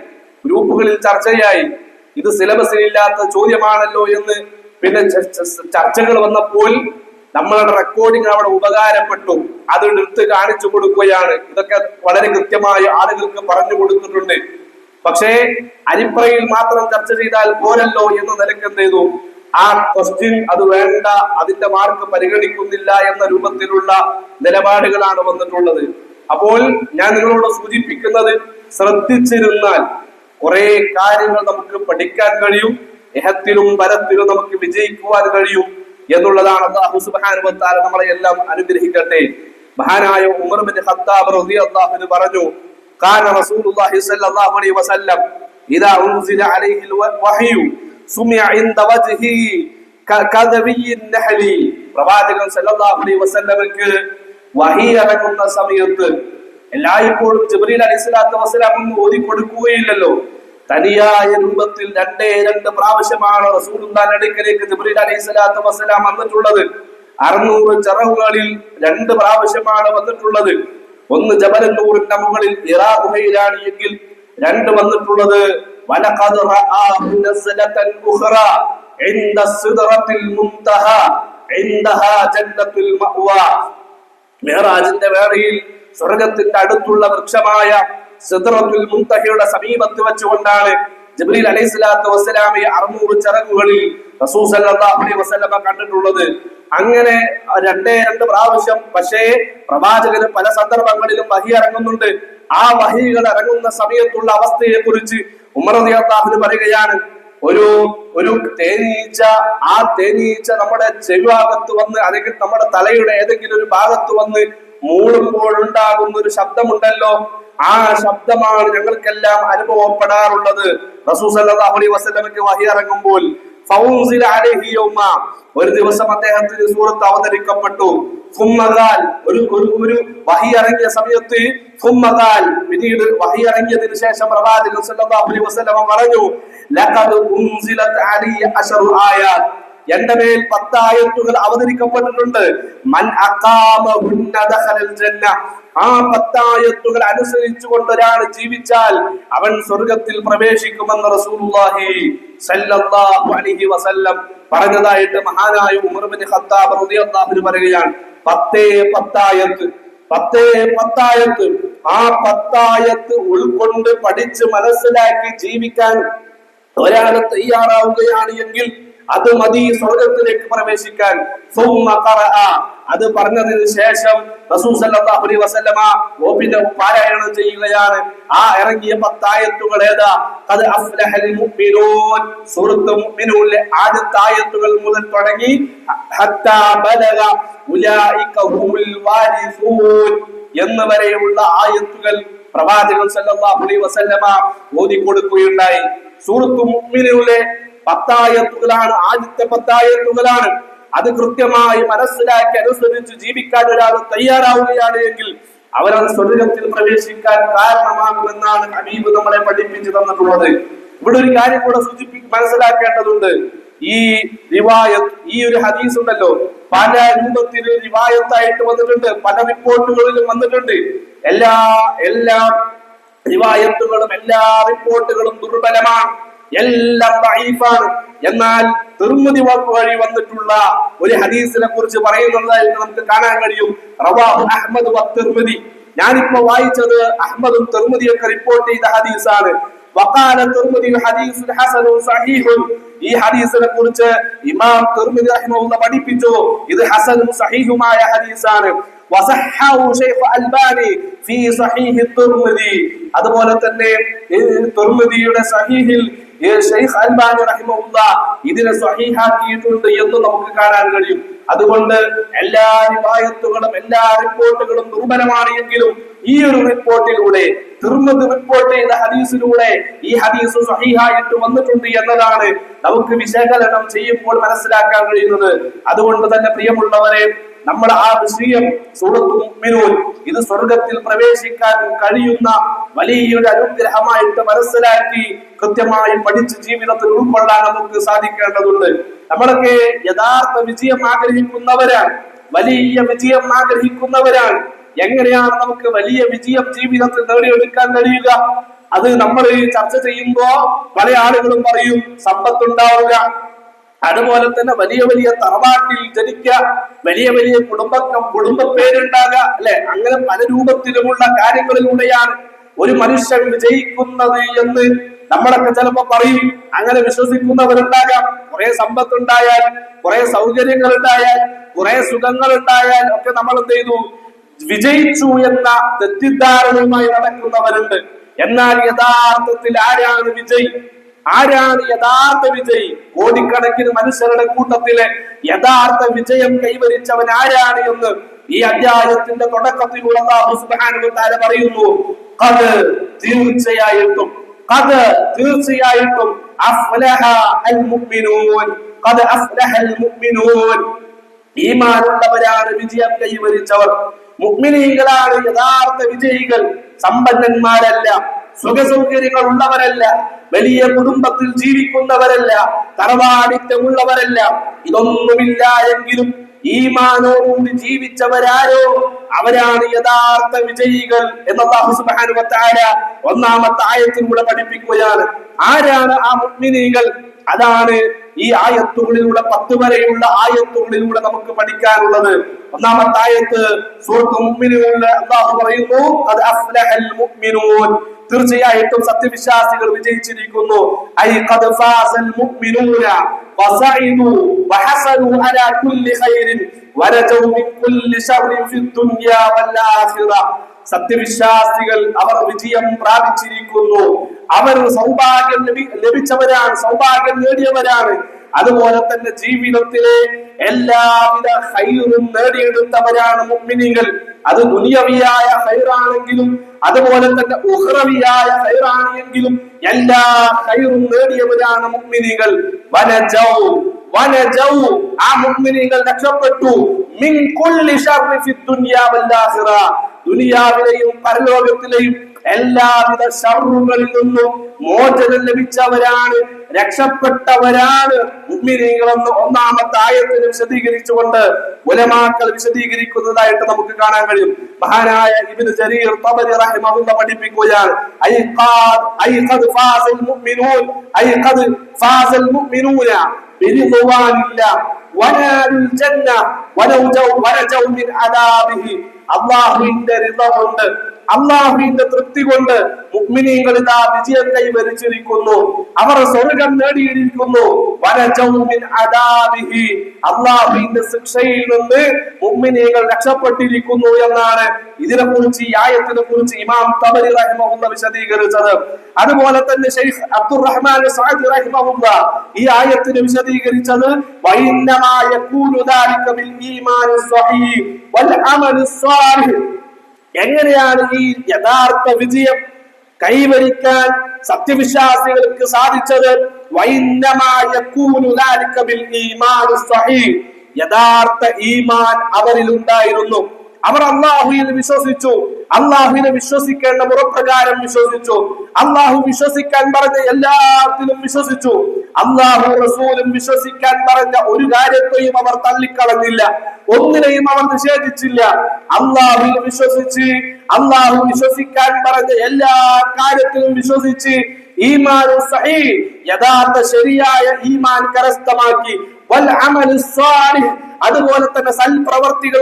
ഗ്രൂപ്പുകളിൽ ചർച്ചയായി. ഇത് സിലബസിൽ ഇല്ലാത്ത ചോദ്യമാണല്ലോ എന്ന് ചർച്ചകൾ വന്നപ്പോൾ നമ്മളുടെ റെക്കോർഡിംഗ് അവിടെ ഉപകാരപ്പെട്ടു. അത് എടുത്ത് കാണിച്ചു കൊടുക്കുകയാണ്. ഇതൊക്കെ വളരെ കൃത്യമായി ആളുകൾക്ക് പറഞ്ഞു കൊടുത്തിട്ടുണ്ട്. പക്ഷേ അരിപ്പറയിൽ മാത്രം ചർച്ച ചെയ്താൽ പോരല്ലോ എന്ന നിലക്ക് എന്ത് ചെയ്തു, ആ ക്വസ്റ്റ്യൻ അത് വേണ്ട, അതിന്റെ മാർക്ക് പരിഗണിക്കുന്നില്ല എന്ന രൂപത്തിലുള്ള നിലപാടുകളാണ് വന്നിട്ടുള്ളത്. അപ്പോൾ ഞാൻ നിങ്ങളോട് സൂചിപ്പിക്കുന്നത്, ശ്രദ്ധിച്ചിരുന്നാൽ കുറെ കാര്യങ്ങൾ നമുക്ക് പഠിക്കാൻ കഴിയും. ഇഹത്തിലും പരത്തിലും നമുക്ക് വിജയിക്കുവാൻ കഴിയും എന്നുള്ളതാണ്. അല്ലാഹു സുബ്ഹാനഹു വ തആല നമ്മളെ എല്ലാം അനുഗ്രഹിക്കട്ടെ. മഹാനായ ഉമർ ബിൻ ഖത്താബ് റളിയല്ലാഹു അൻഹു പറഞ്ഞു, കാന റസൂലുള്ളാഹി സ്വല്ലല്ലാഹു അലൈഹി വസല്ലം ഇദാ ഉൻസില അലൈഹിൽ വഹ്യു സുമിഅ ഇൻദ വജ്ഹി കദവിയ്യിൻ നഹ്ലി. പ്രവാചകൻ സല്ലല്ലാഹു അലൈഹി വസല്ലമക്ക് വഹി ഇറങ്ങുന്ന സമയത്ത് എല്ലായ്പ്പോഴും ജിബ്രീൽ അലൈഹിസ്സലാത്തു വസ്സലാം ഒന്നും ഓതി കൊടുക്കുകയില്ലല്ലോ. തനിയായ രൂപത്തിൽ രണ്ട് പ്രാവശ്യമാണ് റസൂലുള്ളാഹിന്റെ അടുക്കലേക്ക് ജിബ്രീൽ അലൈഹിസ്സലാത്തു വസ്സലാം വന്നിട്ടുള്ളത്. 600 ചിറകുകളിൽ 2 പ്രാവശ്യമാണ് വന്നിട്ടുള്ളത്. ഒന്ന് ജബൽ നൂറിന്റെ മുകളിൽ ഹിറാ ഗുഹയിലാണ് എങ്കിൽ 2 വന്നിട്ടുള്ളത് വലഖദ് റആഹു നസ്ലതൻ ഉഖ്റാ ഇൻദ സിദ്റത്തിൽ മുൻതഹാ ഇൻദഹാ ജന്നത്തുൽ മഅവാ. മിഅ്റാജിന്റെ വേളയിൽ സ്വർഗ്ഗത്തിന്റെ അടുത്തുള്ള വൃക്ഷമായ സിദ്റത്തുൽ മുൻതഹയുടെ സമീപത്ത് വെച്ചുകൊണ്ടാണ് ജിബ്രീൽ അലൈഹിസ്സലാത്തു വസ്സലാമയെ 600 ചിറകുകളിൽ റസൂൽ സല്ലല്ലാഹു അലൈഹി വസല്ലമ കണ്ടിട്ടുള്ളത്. അങ്ങനെ 2 പ്രാവശ്യം. പക്ഷേ പ്രവാചകന് പല സന്ദർഭങ്ങളിലും വഹി ഇറങ്ങുന്നുണ്ട്. ആ വഹികൾ ഇറങ്ങുന്ന സമയത്തുള്ള അവസ്ഥയെ കുറിച്ച് ഉമർ റളിയല്ലാഹു അൻഹു പറയുകയാണ്, ഒരു തേനീച്ച, ആ തേനീച്ച നമ്മുടെ ചെവിഭാഗത്ത് വന്ന് അല്ലെങ്കിൽ നമ്മുടെ തലയുടെ ഏതെങ്കിലും ഒരു ഭാഗത്ത് വന്ന് മൂളുമ്പോൾ ഉണ്ടാകുന്ന ഒരു ശബ്ദമുണ്ടല്ലോ, ആ ശബ്ദമാണ് ഞങ്ങൾക്കെല്ലാം അനുഭവപ്പെടാറുള്ളത്. റസൂൽ സല്ലല്ലാഹു അലൈഹി വസല്ലമക്ക് വഹി ഇറങ്ങുമ്പോൾ ഫൗസില അലൈഹി യൗമ, ഒരു ദിവസം അദ്ദേഹത്തിന് സൂറത്ത് അവതരിക്കപ്പെട്ടു. ഒരു വഹി ഇറങ്ങിയ സമയത്ത് പിന്നീട് വഹി ഇറങ്ങിയതിനു ശേഷം പ്രവാചകൻ സല്ലല്ലാഹു അലൈഹി വസല്ലം പറഞ്ഞു, ലഖദ് ഉൻസിലത് അലൈയ അശറു ആയാത്, എന്റെ മേൽ 10 ആയത്തുകൾ അവതരിക്കപ്പെട്ടിട്ടുണ്ട്. മൻ അഖാമഹുന്ന ദഖലൽ ജന്ന, ആ 10 ആയത്തുകൾ അനുസരിച്ചുകൊണ്ട് ഒരാൾ ജീവിച്ചാൽ അവൻ സ്വർഗ്ഗത്തിൽ പ്രവേശിക്കുമെന്ന് റസൂലുള്ളാഹി സല്ലല്ലാഹു അലൈഹി വസല്ലം പറഞ്ഞതായിട്ട് മഹാനായ ഉമർ ബിൻ ഖത്താബ് റളിയല്ലാഹു അൻഹു പറയുകയാണ്. 10 ആയത്ത്. ആ 10 ആയത്ത് ഉൾക്കൊണ്ട് പഠിച്ച് മനസ്സിലാക്കി ജീവിക്കാൻ ഒരാൾ തയ്യാറാവുകയാണ് എങ്കിൽ അത് മതി സ്വർഗ്ഗത്തിലേക്ക് പ്രവേശിക്കാൻ. അത് പറഞ്ഞതിന് ശേഷം റസൂൽ സല്ലല്ലാഹു അലൈഹി വസല്ലമ പിന്നെ പാരായണം ചെയ്യുകയാണ്. ആ ഇറങ്ങിയ 10 ആയത്തുകൾ ഏതാ? ഖദ് അഫ്ലഹൽ മുഅ്മിനൂൻ, സൂറത്തുൽ മുഅ്മിനൂനിലെ ആദ്യത്തെ ആയത്തുകൾ മുതൽ തുടങ്ങി ഹത്താ ബലഗ ഉലൈക ഹുൽ വാരിസൂൻ എന്നുവരെയുള്ള ആയത്തുകൾ പ്രവാചകൻ സല്ലല്ലാഹു അലൈഹി വസല്ലമ ഓതി കൊടുക്കുകയുണ്ടായി. സൂറത്തുൽ മുഅ്മിനൂനിലെ 10 ആയത്തുകളാണ്, ആദ്യത്തെ 10 ആയത്തുകളാണ്. അത് കൃത്യമായി മനസ്സിലാക്കി അനുസരിച്ച് ജീവിക്കാൻ ഒരാൾ തയ്യാറാവുകയാണ് എങ്കിൽ അവരത് സ്വർഗ്ഗത്തിൽ പ്രവേശിക്കാൻ കാരണമാകുമെന്നാണ് ഹബീബ് നമ്മളെ പഠിപ്പിച്ചു തന്നിട്ടുള്ളത്. ഇവിടെ ഒരു കാര്യം കൂടെ മനസ്സിലാക്കേണ്ടതുണ്ട്. ഈ റിവായത്ത്, ഈ ഒരു ഹദീസ് ഉണ്ടല്ലോ, പല രൂപത്തിൽ റിവായത്തായിട്ട് വന്നിട്ടുണ്ട്, പല റിപ്പോർട്ടുകളിലും വന്നിട്ടുണ്ട്. എല്ലാ റിവായത്തുകളും എല്ലാ റിപ്പോർട്ടുകളും ദുർബലമാണ്, എല്ലാം ദഈഫാണ്. എന്നാൽ തിർമിദി വഴി വന്നിട്ടുള്ള ഒരു ഹദീസിനെ കുറിച്ച് പറയുന്നതായിട്ട് നമുക്ക് കാണാൻ കഴിയും. റവാഹു അഹ്മദ് വ തിർമിദി. ഞാനിപ്പോ വായിച്ചത് അഹ്മദും തിർമിദിയും ഒക്കെ റിപ്പോർട്ട് ചെയ്ത ഹദീസാണ്. വഖാല തിർമിദി ഹദീസുൻ ഹസനുൻ സഹീഹുൻ, ഈ ഹദീസിനെ കുറിച്ച് ഇമാം തിർമിദി റഹിമഹുല്ലാഹ് പഠിപ്പിച്ചു, ഇത് ഹസനും സഹീഹുമായ ഹദീസാണ്. വസഹഹു ശൈഖ് അൽബാനി ഫീ സഹീഹ് തിർമിദി, അതുപോലെ തന്നെ തിർമിദിയുടെ സഹീഹിൽ ശൈഖ് അൽബാനി റഹിമഹുല്ലാഹ് ഇതിനെ സ്വഹീഹാക്കിയിട്ടുണ്ട് എന്ന് നമുക്ക് കാണാൻ കഴിയും. അതുകൊണ്ട് എല്ലാ റിവായത്തുകളും എല്ലാ റിപ്പോർട്ടുകളും ദുർബലമാണ് എങ്കിലും ഈ ഒരു റിപ്പോർട്ടിലൂടെ, തിർമിദി റിപ്പോർട്ട് ചെയ്ത ഹദീസിലൂടെ ഈ ഹദീസ് സ്വഹീഹായിട്ട് വന്നിട്ടുണ്ട് എന്നതാണ് നമുക്ക് വിശകലനം ചെയ്യുമ്പോൾ മനസ്സിലാക്കാൻ കഴിയുന്നത്. അതുകൊണ്ട് തന്നെ പ്രിയമുള്ളവരെ, നമ്മൾ ആ വിഷയം സൂറത്തുൽ മുഅ്മിനൂൻ ഇത് സ്വർഗ്ഗത്തിൽ പ്രവേശിക്കാൻ കഴിയുന്ന വലിയൊരു അനുഗ്രഹമായിട്ട് മനസ്സിലാക്കി കൃത്യമായി പഠിച്ച് ജീവിതത്തിൽ ഉൾക്കൊള്ളാൻ നമുക്ക് സാധിക്കേണ്ടതുണ്ട്. നമ്മളൊക്കെ യഥാർത്ഥ വിജയം ആഗ്രഹിക്കുന്നവരാണ്, വലിയ വിജയം ആഗ്രഹിക്കുന്നവരാണ്. എങ്ങനെയാണ് നമുക്ക് വലിയ വിജയം ജീവിതത്തിൽ നേടിയെടുക്കാൻ കഴിയുക? അത് നമ്മൾ ചർച്ച ചെയ്യുമ്പോ പല ആളുകളും പറയും സമ്പത്തുണ്ടാവുക, അതുപോലെ തന്നെ വലിയ വലിയ തറവാട്ടിൽ ജനിക്കുക, വലിയ വലിയ കുടുംബ പേരുണ്ടാകുക, അല്ലെ? അങ്ങനെ പല രൂപത്തിലുമുള്ള കാര്യങ്ങളിലൂടെയാണ് ഒരു മനുഷ്യൻ വിജയിക്കുന്നത് എന്ന് നമ്മളൊക്കെ ചിലപ്പോ പറയും. അങ്ങനെ വിശ്വസിക്കുന്നവരുണ്ടാകാം. കുറെ സമ്പത്തുണ്ടായാൽ, കുറെ സൗകര്യങ്ങൾ ഉണ്ടായാൽ, കുറെ സുഖങ്ങൾ ഉണ്ടായാൽ ഒക്കെ നമ്മൾ എന്ത് ചെയ്തു? വിജയിച്ചു എന്ന തെറ്റിദ്ധാരണയുമായി നടക്കുന്നവരുണ്ട്. എന്നാൽ യഥാർത്ഥത്തിൽ ആരാണ് വിജയി? ആരാണ് യഥാർത്ഥ വിജയി? കോടിക്കണക്കിന് മനുഷ്യരുടെ കൂട്ടത്തിലെ യഥാർത്ഥ വിജയം കൈവരിച്ചവൻ ആരാണ് എന്ന് ഈ അധ്യായത്തിന്റെ തുടക്കത്തിലുള്ള അല്ലാഹു സുബ്ഹാനഹു വ തആല പറയുന്നു. തീർച്ചയായിട്ടും അഫ്ലഹ അൽ മുഅ്മിനൂൻ, ഖദ് അഫ്ലഹ അൽ മുഅ്മിനൂൻ, ഈമാനുള്ളവരാണ് വിജയം കൈവരിച്ചവർ. മുഅ്മിനീങ്ങളാണ് യഥാർത്ഥ വിജയികൾ. സമ്പന്നന്മാരല്ല, സുഖസൗകര്യങ്ങൾ ഉള്ളവരല്ല, വലിയ കുടുംബത്തിൽ ജീവിക്കുന്നവരല്ല, തറവാടിത്തമുള്ളവരല്ല. ഇതൊന്നുമില്ല എങ്കിലും ഈമാനോടുകൂടി ജീവിച്ചവരാരോ അവരാണ് യഥാർത്ഥ വിജയികൾ എന്ന് അല്ലാഹു സുബ്ഹാനഹു വ തആല ഒന്നാമത്തെ ആയത്തിലൂടെ പഠിപ്പിക്കുകയാണ്. ആരാണ് ആ മുഅ്മിനീങ്ങൾ? അതാണ് ഈ ആയത്തുകളിലൂടെ 10 വരെയുള്ള ആയത്തുകളിലൂടെ നമുക്ക് പഠിക്കാനുള്ളത്. ഒന്നാമത്തെ ആയത്ത് സൂറത്ത് മുഅ്മിനൂനിൽ അല്ലാഹു പറയുന്നു, ഖദ് അഫ്ലഹൽ മുഅ്മിനൂൻ, തീർച്ചയായിട്ടും സത്യവിശ്വാസികൾ വിജയിച്ചിരിക്കുന്നു. ഐ ഖദ് ഫാസൽ മുഅ്മിനൂന വസഇദു വഹസനു അലാ കുല്ലി ഖൈറിൻ വരജു മിൻ കുല്ലി ശർറിൻ ഫിദ് ദുനിയ വൽ ആഖിറ. സത്യവിശ്വാസികൾ അവർ വിജയം പ്രാപിച്ചിരിക്കുന്നു. അവർ സൗഭാഗ്യം ലഭിച്ചവരാണ്, സൗഭാഗ്യം നേടിയവരാണ്. അതുപോലെ തന്നെ ജീവിതത്തിലെ എല്ലാവിധ ഖൈറും നേടിയെടുത്തവരാണ് മുഅ്മിനീങ്ങൾ. അത് ദുനിയവിയായ ഖൈറാണെങ്കിലും അതുപോലെ തന്നെ ഉഖ്റവിയായ ഖൈറാണ് എങ്കിലും എല്ലാ ഖൈറും നേടിയവരാണ് മുഅ്മിനീങ്ങൾ. വനജൗ, ആ മുഅ്മിനീങ്ങൾ രക്ഷപ്പെട്ടു. മിൻ കുല്ലി ശർറി ഫിദ് ദുനിയ വൽ ആഖിറ, ദുനിയാവിലെയും പരലോകത്തിലെയും എല്ലാവിധ ശർറുകളിൽ നിന്നും മോചനം ലഭിച്ചവരാണ്, രക്ഷപ്പെട്ടവരാണ് മുഅ്മിനീങ്ങളെന്ന് ഒന്നാമത്തെ ആയത്തിനെ വിശദീകരിച്ചുകൊണ്ട് ഉലമാക്കൾ വിശദീകരിക്കുന്നതായിട്ട് നമുക്ക് കാണാൻ കഴിയും. മഹാനായ ഇബ്നു ജരീർ തബരി റഹിമഹുല്ലാഹ് പഠിപ്പിക്കുകയാണ്, ഐ ഖദ് ഫാസൽ മുഅ്മിനൂൻ, ഐ ഖദ് ഫാസൽ മുഅ്മിനൂന ബിറിദ്വാനില്ലാഹ് വനാലുൽ ജന്ന വനജൗ മിൻ അദാബിഹി. അല്ലാഹുവിന്റെ റിള കൊണ്ട്, അല്ലാഹുവിന്റെ തൃപ്തി കൊണ്ട് മുഅ്മിനീങ്ങൾ ഇതാ വിജയം കൈവരിച്ചിരിക്കുന്നു. അവർ സ്വർഗ്ഗം നേടിയിരിക്കുന്നു. വനജൗ മിൻ അദാബിഹി, അല്ലാഹുവിന്റെ ശിക്ഷയിൽ നിന്ന് മുഅ്മിനീങ്ങൾ രക്ഷപ്പെട്ടിരിക്കുന്നു എന്നാണ് ഇതിനെക്കുറിച്ച്, ഈ ആയത്തിനെ കുറിച്ച് ഇമാം തബരി റഹിമഹുല്ലാഹ് വിശദീകരിച്ചത്. അതുപോലെ തന്നെ ശൈഖ് അബ്ദുറഹ്മാൻ സഅദി റഹിമഹുല്ലാഹ് ഈ ആയത്തിനെ വിശദീകരിച്ചത് വഇന്നമാ യകൂനു ദാലിക ബിൽ ഈമാനി സ്വഹീഹ് വൽ അമലി സ്വാലിഹ്. എങ്ങനെയാണ് ഈ യഥാർത്ഥ വിജയം കൈവരിക്കാൻ സത്യവിശ്വാസികൾക്ക് സാധിച്ചത്? വഇന്നമാ യകൂനു ദാലിക ബിൽ ഈമാനി സ്വഹീഹ്, യഥാർത്ഥ ഈമാൻ അവരിൽ ഉണ്ടായിരുന്നു. അവർ അല്ലാഹുവിൽ വിശ്വസിച്ചു, അല്ലാഹുവിനെ വിശ്വസിക്കേണ്ട മുറപ്രകാരം വിശ്വസിച്ചു, അല്ലാഹു വിശ്വസിക്കാൻ പറഞ്ഞ എല്ലാത്തിലും വിശ്വസിച്ചു, അല്ലാഹു റസൂലും വിശ്വസിക്കാൻ പറഞ്ഞ ഒരു കാര്യത്തെയും അവർ തള്ളിക്കളഞ്ഞില്ല, ഒന്നിനെയും അവർ നിഷേധിച്ചില്ല. അല്ലാഹുവിൽ വിശ്വസിച്ച്, അല്ലാഹു വിശ്വസിക്കാൻ പറഞ്ഞ എല്ലാ കാര്യത്തിലും വിശ്വസിച്ച് ഈമാൻ സഹീഹ്, യഥാർത്ഥ ശരിയായ ഈമാൻ കരസ്ഥമാക്കി. വൽ അമലു സ്വാലിഹ്, അതുപോലെ തന്നെ സൽപ്രവർത്തികൾ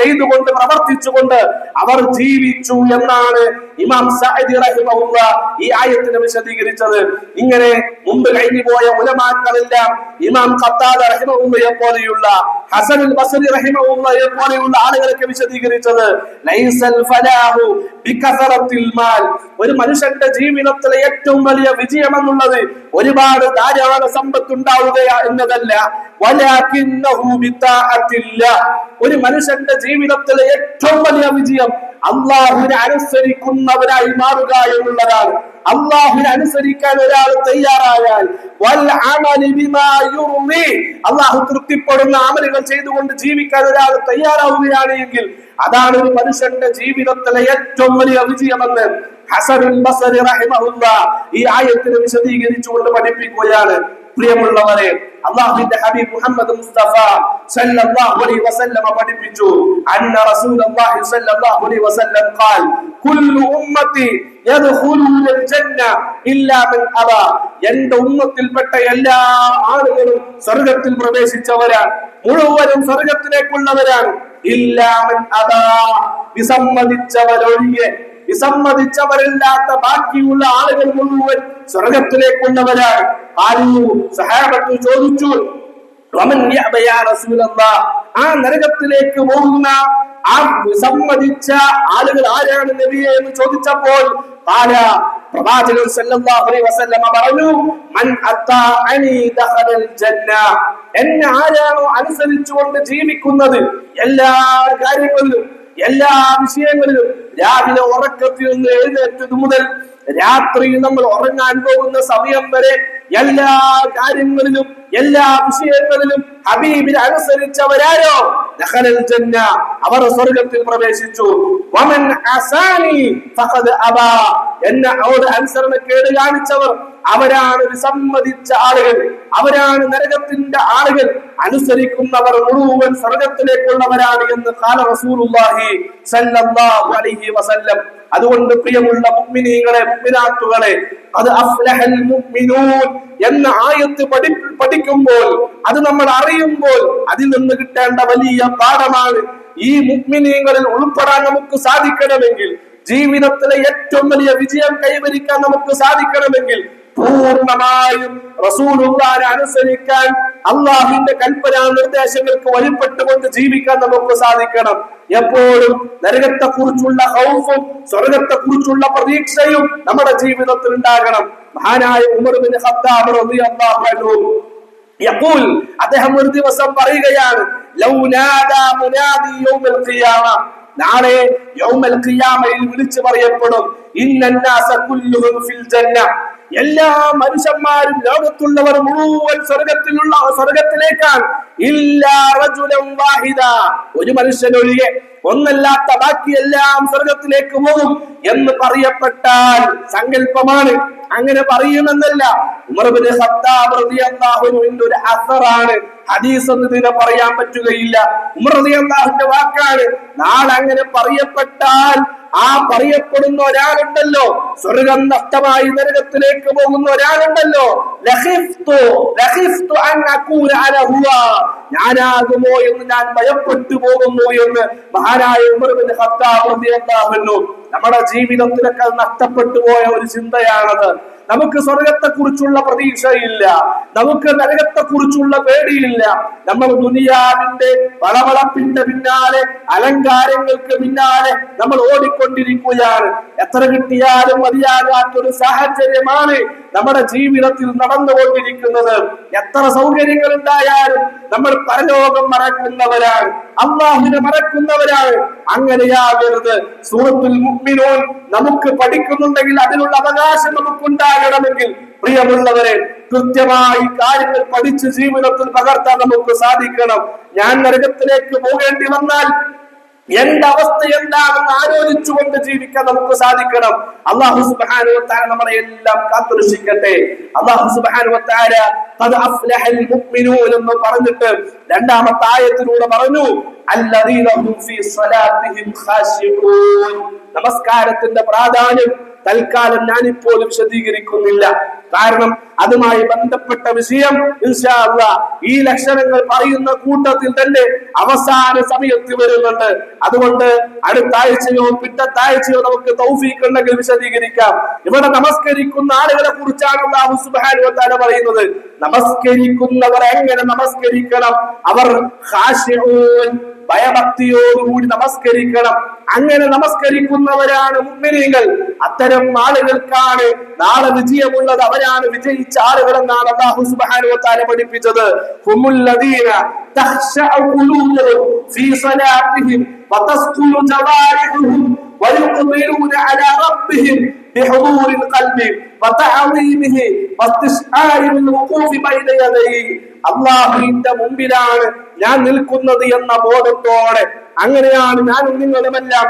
ചെയ്തുകൊണ്ട് പ്രവർത്തിച്ചുകൊണ്ട് അവർ ജീവിച്ചു എന്നാണ് ഇമാം സഅദി റഹിമഹുല്ലാഹ് ഈ ആയത്തിനെ വിശദീകരിച്ചത്. ഇങ്ങനെ മുമ്പ് കഴിഞ്ഞു പോയ ഉലമാക്കളെല്ലാം ഇമാം ഖത്താദ റഹിമഹുല്ലാഹയെ പോലെയുള്ള, ഹസനുൽ ബസ്രി റഹിമഹുല്ലാഹയെ പോലെയുള്ള ആളുകളൊക്കെ വിശദീകരിച്ചത് ലൈസൽ ഫലാഹു ബികസറത്തിൽ മാൽ, ഒരു മനുഷ്യന്റെ ജീവിതത്തിലെ ഏറ്റവും വലിയ വിജയം എന്നുള്ളത് ഒരുപാട് ധാരാളം സമ്പത്ത് ഉണ്ടാവുക എന്നതല്ല, വലാകിന്നഹു ബിതാഅത്തില്ലാഹ്, ഒരു മനുഷ്യന്റെ ജീവിതത്തിലെ ഏറ്റവും വലിയ വിജയം അല്ലാഹുവിനെ അനുസരിക്കുന്നവരായി മാറുക എന്നുള്ളതാണ്. അല്ലാഹുവിനെ അനുസരിക്കാൻ ഒരാൾ തയ്യാറായാൽ, വൽ അമലി ബിമാ യുർദി, അല്ലാഹു തൃപ്തിപ്പെടുന്ന അമലുകൾ ചെയ്തുകൊണ്ട് ജീവിക്കാൻ ഒരാൾ തയ്യാറാവുകയാണ് എങ്കിൽ അതാണ് ഒരു മനുഷ്യന്റെ ജീവിതത്തിലെ ഏറ്റവും വലിയ വിജയമെന്ന് ഹസനുൽ ബസ്രി റഹിമഹുല്ലാഹ് ഈ ആയത്തിനെ വിശദീകരിച്ചുകൊണ്ട് പഠിപ്പിക്കുകയാണ്. പ്രിയമുള്ളവരെ, അല്ലാഹുവിന്റെ ഹബീബ് മുഹമ്മദ് മുസ്തഫ സല്ലല്ലാഹു അലൈഹി വസല്ലം പഠിപ്പിച്ചു, അന്ന റസൂലുള്ളാഹി സല്ലല്ലാഹു അലൈഹി വസല്ലം ഖാൽ കുല്ലു ഉമ്മത്തി യദ്ഖുലൂനൽ ജന്ന ഇല്ലാ മൻ അബാ, എന്റെ ഉമ്മത്തിൽപ്പെട്ട എല്ലാ ആളുകളും സ്വർഗ്ഗത്തിൽ പ്രവേശിച്ചവരാണ്, മുഴുവനും സ്വർഗ്ഗത്തിലേക്കുള്ളവരാണ്. ഇല്ലാ മൻ അബാ, വിസമ്മതിച്ചവരൊഴികെ, വിസമ്മതിച്ചവരില്ലാത്ത ബാക്കിയുള്ള ആളുകൾ മുഴുവൻ സ്വർഗത്തിലേക്കുള്ളവരാണ്. സഹാബത്ത് ചോദിച്ചു, ആ നരകത്തിലേക്ക് പോകുന്ന ആ വിസമ്മതിച്ച ആളുകൾ ആരാണ് നബിയെ എന്ന് ചോദിച്ചപ്പോൾ പ്രവാചകൻ സല്ലല്ലാഹു അലൈഹി വസല്ലം പറഞ്ഞു, മൻ അത്താഅനി ദഖലൽ ജന്ന. എന്നെ ആരാണോ അനുസരിച്ചുകൊണ്ട് ജീവിക്കുന്നത്, എല്ലാ കാര്യങ്ങളിലും എല്ലാ വിഷയങ്ങളിലും, രാവിലെ ഉറക്കത്തിൽ നിന്ന് എഴുന്നേറ്റത് മുതൽ രാത്രി നമ്മൾ ഉറങ്ങാൻ പോകുന്ന സമയം വരെ എല്ലാ കാര്യങ്ങളിലും എല്ലാ വിഷയങ്ങളിലും ഹബീബിനെ അനുസരിച്ചവരാരോ ദഖലൽ ജന്ന, അവർ സ്വർഗ്ഗത്തിൽ പ്രവേശിച്ചു. വമൻ അസാനി ഫഖദ് അബാ. എന്നോട് അനുസരണക്കേട് കാണിച്ചവർ അവരാണ് വിസമ്മതിച്ച ആളുകൾ, അവരാണ് നരകത്തിന്റെ ആളുകൾ. അനുസരിക്കുന്നവർ മുഴുവൻ സ്വർഗ്ഗത്തിലേക്കുള്ളവരാണ് എന്ന് ഖാല റസൂലുള്ളാഹി സ്വല്ലല്ലാഹു അലൈഹി വസല്ലം. അതുകൊണ്ട് പ്രിയമുള്ള മുഅ്മിനീങ്ങളെ, മുഅ്മിനാത്തുകളെ, ഖദ് അഫ്ലഹൽ മുഅ്മിനൂൻ എന്ന ആയത്ത് പഠിക്കുമ്പോൾ, അത് നമ്മൾ അറിയുമ്പോൾ അതിൽ നിന്ന് കിട്ടേണ്ട വലിയ പാഠമാണ്. ഈ മുഅ്മിനീങ്ങളിൽ ഉൾപ്പെടാൻ നമുക്ക് സാധിക്കണമെങ്കിൽ, ജീവിതത്തിലെ ഏറ്റവും വലിയ വിജയം കൈവരിക്കാൻ നമുക്ക് സാധിക്കണമെങ്കിൽ, പൂർണ്ണമായും റസൂലുള്ളാഹിനെ അനുസരിക്കാൻ, അള്ളാഹുവിന്റെ കൽപ്പനാ നിർദ്ദേശങ്ങൾക്ക് വഴിപ്പെട്ടുകൊണ്ട് ജീവിക്കാൻ നമുക്ക് സാധിക്കണം. എപ്പോഴും നരകത്തെ കുറിച്ചുള്ള ഖൗഫും സ്വർഗത്തെ കുറിച്ചുള്ള പ്രതീക്ഷയും നമ്മുടെ ജീവിതത്തിൽ ഉണ്ടാകണം. മഹാനായ ഉമർ ഇബ്നു ഖത്താബ് റളിയല്ലാഹു അൻഹു യഖൂൽ, അദ്ദേഹം ഒരു ദിവസം പറയുകയാണ്, ലൗ നാദാ മുനാദി യൗമൽ ഖിയാമ, നാളെ യൗമൽ ഖിയാമയിൽ വിളിച്ചു പറയപ്പെടും, ഇന്നന്നാസ കുല്ലുഹും ഫിൽ ജന്ന, എല്ലാ മനുഷ്യന്മാരും ലോകത്തുള്ളവർ മുഴുവൻ സ്വർഗത്തിലേക്കാണ്, ഇല്ലാ റജുലൻ വാഹിദ, ഒരു മനുഷ്യനൊഴികെ, ഒന്നല്ലാത്ത ബാക്കിയെല്ലാം സ്വർഗത്തിലേക്ക് പോകും എന്ന് പറയപ്പെട്ടാൽ സങ്കല്പമാണ്. അങ്ങനെ പറയുമെന്നല്ല, ഉമർ ഇബ്നു ഖത്താബ് റളിയല്ലാഹു അൻഹുവിന്റെ ഒരു അസറാണ്, ഹദീസ് എന്ന് ഇതിനെ പറയാൻ പറ്റുകയില്ല. ഉമർ റളിയല്ലാഹുവിന്റെ വാക്കാണ്. നാളെ അങ്ങനെ പറയപ്പെട്ടാൽ ആ പറയപ്പെടുന്ന ഒരാളുണ്ടല്ലോ, സ്വർഗം നഷ്ടമായി നരകത്തിലേക്ക് പോകുന്ന ഒരാളുണ്ടല്ലോ, ലഖിഫ്തു അൻ അകൂന അന ഹുവ, ഞാനാകുമോ എന്ന് ഞാൻ ഭയപ്പെട്ടു പോകുന്നു എന്ന് മഹാനായ ഉമർ ഇബ്നു ഖത്താബ് റളിയല്ലാഹു അൻഹു. നമ്മുടെ ജീവിതത്തിലൊക്കെ നഷ്ടപ്പെട്ടു പോയ ഒരു ചിന്തയാണത്. നമുക്ക് സ്വർഗത്തെ കുറിച്ചുള്ള പ്രതീക്ഷയില്ല, നമുക്ക് നരകത്തെ കുറിച്ചുള്ള പേടിയില്ല. നമ്മൾ ദുനിയാവിന്റെ വളവളപ്പിന്റെ പിന്നാലെ, അലങ്കാരങ്ങൾക്ക് പിന്നാലെ നമ്മൾ ഓടിക്കൊണ്ടിരിക്കുകയാണ്. എത്ര കിട്ടിയാലും മതിയാകാത്തൊരു സാഹചര്യമാണ് നമ്മുടെ ജീവിതത്തിൽ നടന്നുകൊണ്ടിരിക്കുന്നത്. എത്ര സൗകര്യങ്ങൾ ഉണ്ടായാലും നമ്മൾ പരലോകം മറക്കുന്നവരാണ്, അല്ലാഹുവിനെ മറക്കുന്നവരാണ്. അങ്ങനെയാകരുത്. സൂറത്തുൽ മുഅ്മിനൂൻ നമുക്ക് പഠിക്കുന്നുണ്ടെങ്കിൽ അതിനുള്ള അവകാശം നമുക്കുണ്ടാകണമെങ്കിൽ, പ്രിയമുള്ളവരെ, കൃത്യമായി കാര്യങ്ങൾ പഠിച്ച് ജീവിതത്തിൽ പകർത്താൻ നമുക്ക് സാധിക്കണം. ഞാൻ നരകത്തിലേക്ക് പോകേണ്ടി വന്നാൽ എന്റെ അവസ്ഥ എന്താണെന്ന് ആലോചിച്ചുകൊണ്ട് ജീവിക്കാൻ നമുക്ക് സാധിക്കണം. അല്ലാഹു സുബ്ഹാനഹു വ തആല നമ്മളെ എല്ലാം കാത്തുരക്ഷിക്കട്ടെ. അല്ലാഹു സുബ്ഹാനഹു വ തആല ഖദ് അഫ്ലഹൽ മുഅ്മിനൂൻ എന്ന് പറഞ്ഞിട്ട് രണ്ടാമത്തെ ആയത്തിലൂടെ പറഞ്ഞു, അല്ലദീന ഹും ഫീ സ്വലാത്തിഹിം ഖാശിഊൻ. നമസ്കാരത്തിന്റെ പ്രാധാന്യം തൽക്കാലം ഞാനിപ്പോൾ വിശദീകരിക്കുന്നില്ല. കാരണം അതുമായി ബന്ധപ്പെട്ട വിഷയം ഇൻഷാ അല്ലാഹ് ഈ ലക്ഷണങ്ങൾ പറയുന്ന കൂട്ടത്തിൽ തന്നെ അവസാന സമയത്ത് വരുന്നുണ്ട്. അതുകൊണ്ട് അടുത്ത ആഴ്ചയോ പിറ്റത്തെ ആഴ്ചയോ നമുക്ക് തൗഫീഖ് ഉണ്ടെങ്കിൽ വിശദീകരിക്കാം. ഇവിടെ നമസ്കരിക്കുന്ന ആളുകളെ കുറിച്ചാണ് അല്ലാഹു സുബ്ഹാനഹു വ തആല പറയുന്നത്. നമസ്കരിക്കുന്നവർ എങ്ങനെ നമസ്കരിക്കണം? അവർ ഖാശിഊൻ, ഭയഭക്തിയോടുകൂടി നമസ്കരിക്കണം. അങ്ങനെ നമസ്കരിക്കുന്നവരാണ് മുഅ്മിനീങ്ങൾ. അത്തരം ആളുകൾക്കാണ് നാളെ വിജയമുള്ളത്. അവരാണ് വിജയിച്ച ആളുകളെന്നാണ് അല്ലാഹു സുബ്ഹാനഹു വ തആല പഠിപ്പിച്ചത്. ഹുമുൽ ലദീന തഖ്ശഉ ഖുലൂബുഹും ഫീ സ്വലാത്തിഹിം വതസ്ഖുലു ജവാരിഹും വയുഖ്ബിലൂന അലാ റബ്ബിഹിം ബിഹുദൂരിൽ ഖൽബി വതഅളീമിഹി വസ്തിശ്ആരിൽ വുഖൂഫി ബൈന യദൈഹി. അല്ലാഹുവിന്റെ മുമ്പിലാണ് ഞാൻ നിൽക്കുന്നത് എന്ന ബോധത്തോടെ, അങ്ങനെയാണ് ഞാനും നിങ്ങളുമെല്ലാം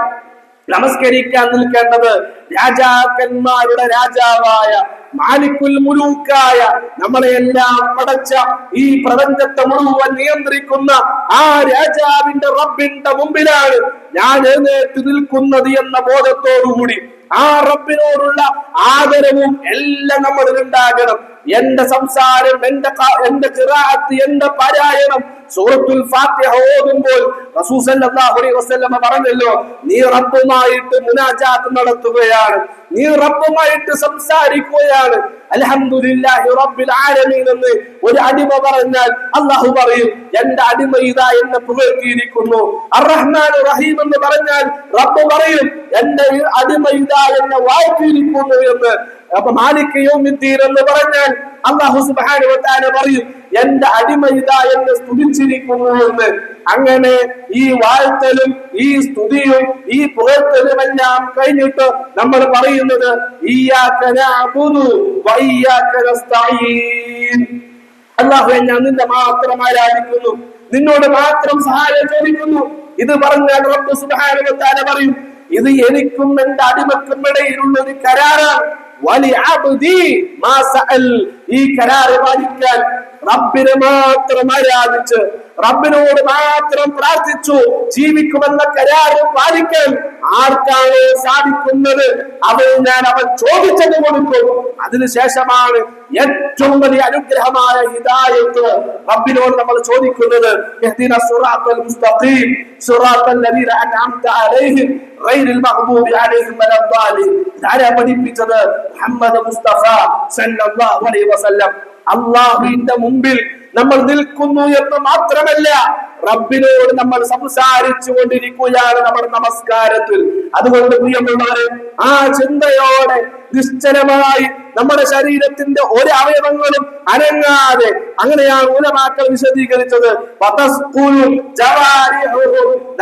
നമസ്കരിക്കാൻ നിൽക്കേണ്ടത്. രാജാക്കന്മാരുടെ രാജാവായ മാലിക്കുൽ മുലൂക്കായ നമ്മളെയെല്ലാം പടച്ച ഈ പ്രപഞ്ചത്തെ മുഴുവൻ നിയന്ത്രിക്കുന്ന ആ രാജാവിന്റെ റബ്ബിന്റെ മുമ്പിലാണ് ഞാൻ എഴുന്നേറ്റ് നിൽക്കുന്നത് എന്ന ബോധത്തോടുകൂടി ആ റബ്ബിനോടുള്ള ആദരവും എല്ലാം നമ്മളിൽ ഉണ്ടാകണം. എന്റെ സംസാരം, എന്റെ ഖിറാഅത്ത്, എന്റെ പാരായണം സൂറത്തുൽ ഫാത്തിഹ ഓതുമ്പോൾ റസൂൽ സല്ലല്ലാഹു അലൈഹി വസല്ലം പറഞ്ഞല്ലോ, നീ റബ്ബുമായിട്ട് മുനാജാത്ത് നടത്തുകയാണ്, നീ റബ്ബുമായിട്ട് സംസാരിക്കുകയാണ്. അൽഹംദുലില്ലാഹി റബ്ബിൽ ആലമീൻ എന്ന് ഒരു അടിമ പറഞ്ഞാൽ അല്ലാഹു പറയും, എന്റെ അടിമ ഇതാ എന്നെ പുകഴ്ത്തിയിരിക്കുന്നു. അർറഹ്മാൻ റഹീം എന്ന് പറഞ്ഞാൽ റബ്ബ് പറയും, എന്റെ അടിമ ഇതാ എന്നെ വാഴ്ത്തിയിരിക്കുന്നു എന്ന്. അപ്പൊ മാലിക് യൗമിദ്ദീൻ എന്ന് പറഞ്ഞാൽ അല്ലാഹു സുബ്ഹാനഹു വ തആല പറയും, എന്റെ അടിമ ഇതാ എന്നെ സ്തുതിച്ചിരിക്കുന്നു എന്ന്. അങ്ങനെ ഈ വാഴ്ത്തലും ഈ സ്തുതിയും ഈ പുകഴ്ത്തലും എല്ലാം കഴിഞ്ഞിട്ട് നമ്മൾ പറയുന്നത് ഇയ്യാക നഅ്ബുദു വ ഇയ്യാക നസ്തഈൻ. അല്ലാഹുവേ, ഞാൻ നിന്നെ മാത്രം ആരാധിക്കുന്നു, നിന്നോട് മാത്രം സഹായം ചോദിക്കുന്നു. ഇത് പറഞ്ഞാൽ റബ്ബ് സുബ്ഹാനഹു വ തആല പറയും, ഇത് എനിക്കും എന്റെ അടിമക്കും ഇടയിലുള്ള ഒരു കരാറാണ്. ഈ കരാറ് പാലിക്കാൻ റബ്ബിനെ മാത്രം ആരാധിച്ച് റബ്ബിനോട് മാത്രം പ്രാർത്ഥിച്ചു ജീവിക്കുമെന്ന കരാറ് പാലിക്കാൻ ആർക്കാണ് സാധിക്കുന്നത്, അവൻ ചോദിച്ചത് കൊടുക്കും. അതിനുശേഷമാണ് ഏറ്റവും വലിയ അനുഗ്രഹമായ ഹിദായത്ത് റബ്ബിനോട് നമ്മൾ ചോദിക്കുന്നത്. ഇഹ്ദിന സിറാത്തൽ മുസ്തഖീം സിറാത്തൽ ലദീന അൻഅംത അലൈഹിം ഗൈറിൽ മഗ്ദൂബി അലൈഹിം വലദ്ദാലിൻ. ആരാ പഠിപ്പിച്ചത്? മുഹമ്മദ് മുസ്തഫ സല്ലല്ലാഹു അലൈഹി വസല്ലം. അല്ലാഹുവിന്റെ മുമ്പിൽ നമ്മൾ നിൽക്കുന്നു എന്ന് മാത്രമല്ല, റബ്ബിനോട് നമ്മൾ സംസാരിച്ചു കൊണ്ടിരിക്കുകയാണ് നമ്മുടെ നമസ്കാരത്തിൽ. അതുകൊണ്ട് പ്രിയമുള്ളവരെ, ആ ചിന്തയോടെ നിശ്ചലമായി നമ്മുടെ ശരീരത്തിന്റെ ഒരു അവയവങ്ങളും അനങ്ങാതെ, അങ്ങനെയാണ് ഉലമാക്കൾ വിശദീകരിച്ചത്,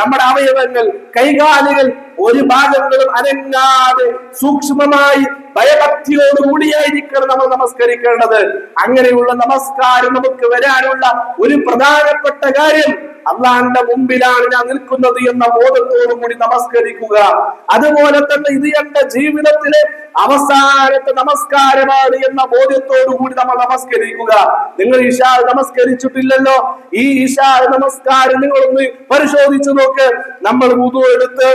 നമ്മുടെ അവയവങ്ങൾ കൈകാലുകൾ ഒരു ഭാഗങ്ങളും അനങ്ങാതെ സൂക്ഷ്മമായി ഭയഭക്തിയോടുകൂടിയായിരിക്കണം നമ്മൾ നമസ്കരിക്കേണ്ടത്. അങ്ങനെയുള്ള നമസ്കാരം നമുക്ക് വരാനുള്ള ഒരു പ്രധാനപ്പെട്ട കാര്യം, അള്ളാന്റെ മുമ്പിലാണ് ഞാൻ നിൽക്കുന്നത് എന്ന ബോധത്തോടു കൂടി നമസ്കരിക്കുക. അതുപോലെ തന്നെ ഇത് എന്റെ ജീവിതത്തിലെ അവസാനത്തെ നമസ്കാരമാണ് എന്ന ബോധ്യത്തോടു കൂടി നമ്മൾ നമസ്കരിക്കുക. നിങ്ങൾ ഇശാ നമസ്കരിച്ചിട്ടില്ലല്ലോ, ഈ ഇശാ നമസ്കാരം നിങ്ങളൊന്ന് പരിശോധിച്ചു നോക്ക്. നമ്മൾ വുദു എടുത്ത്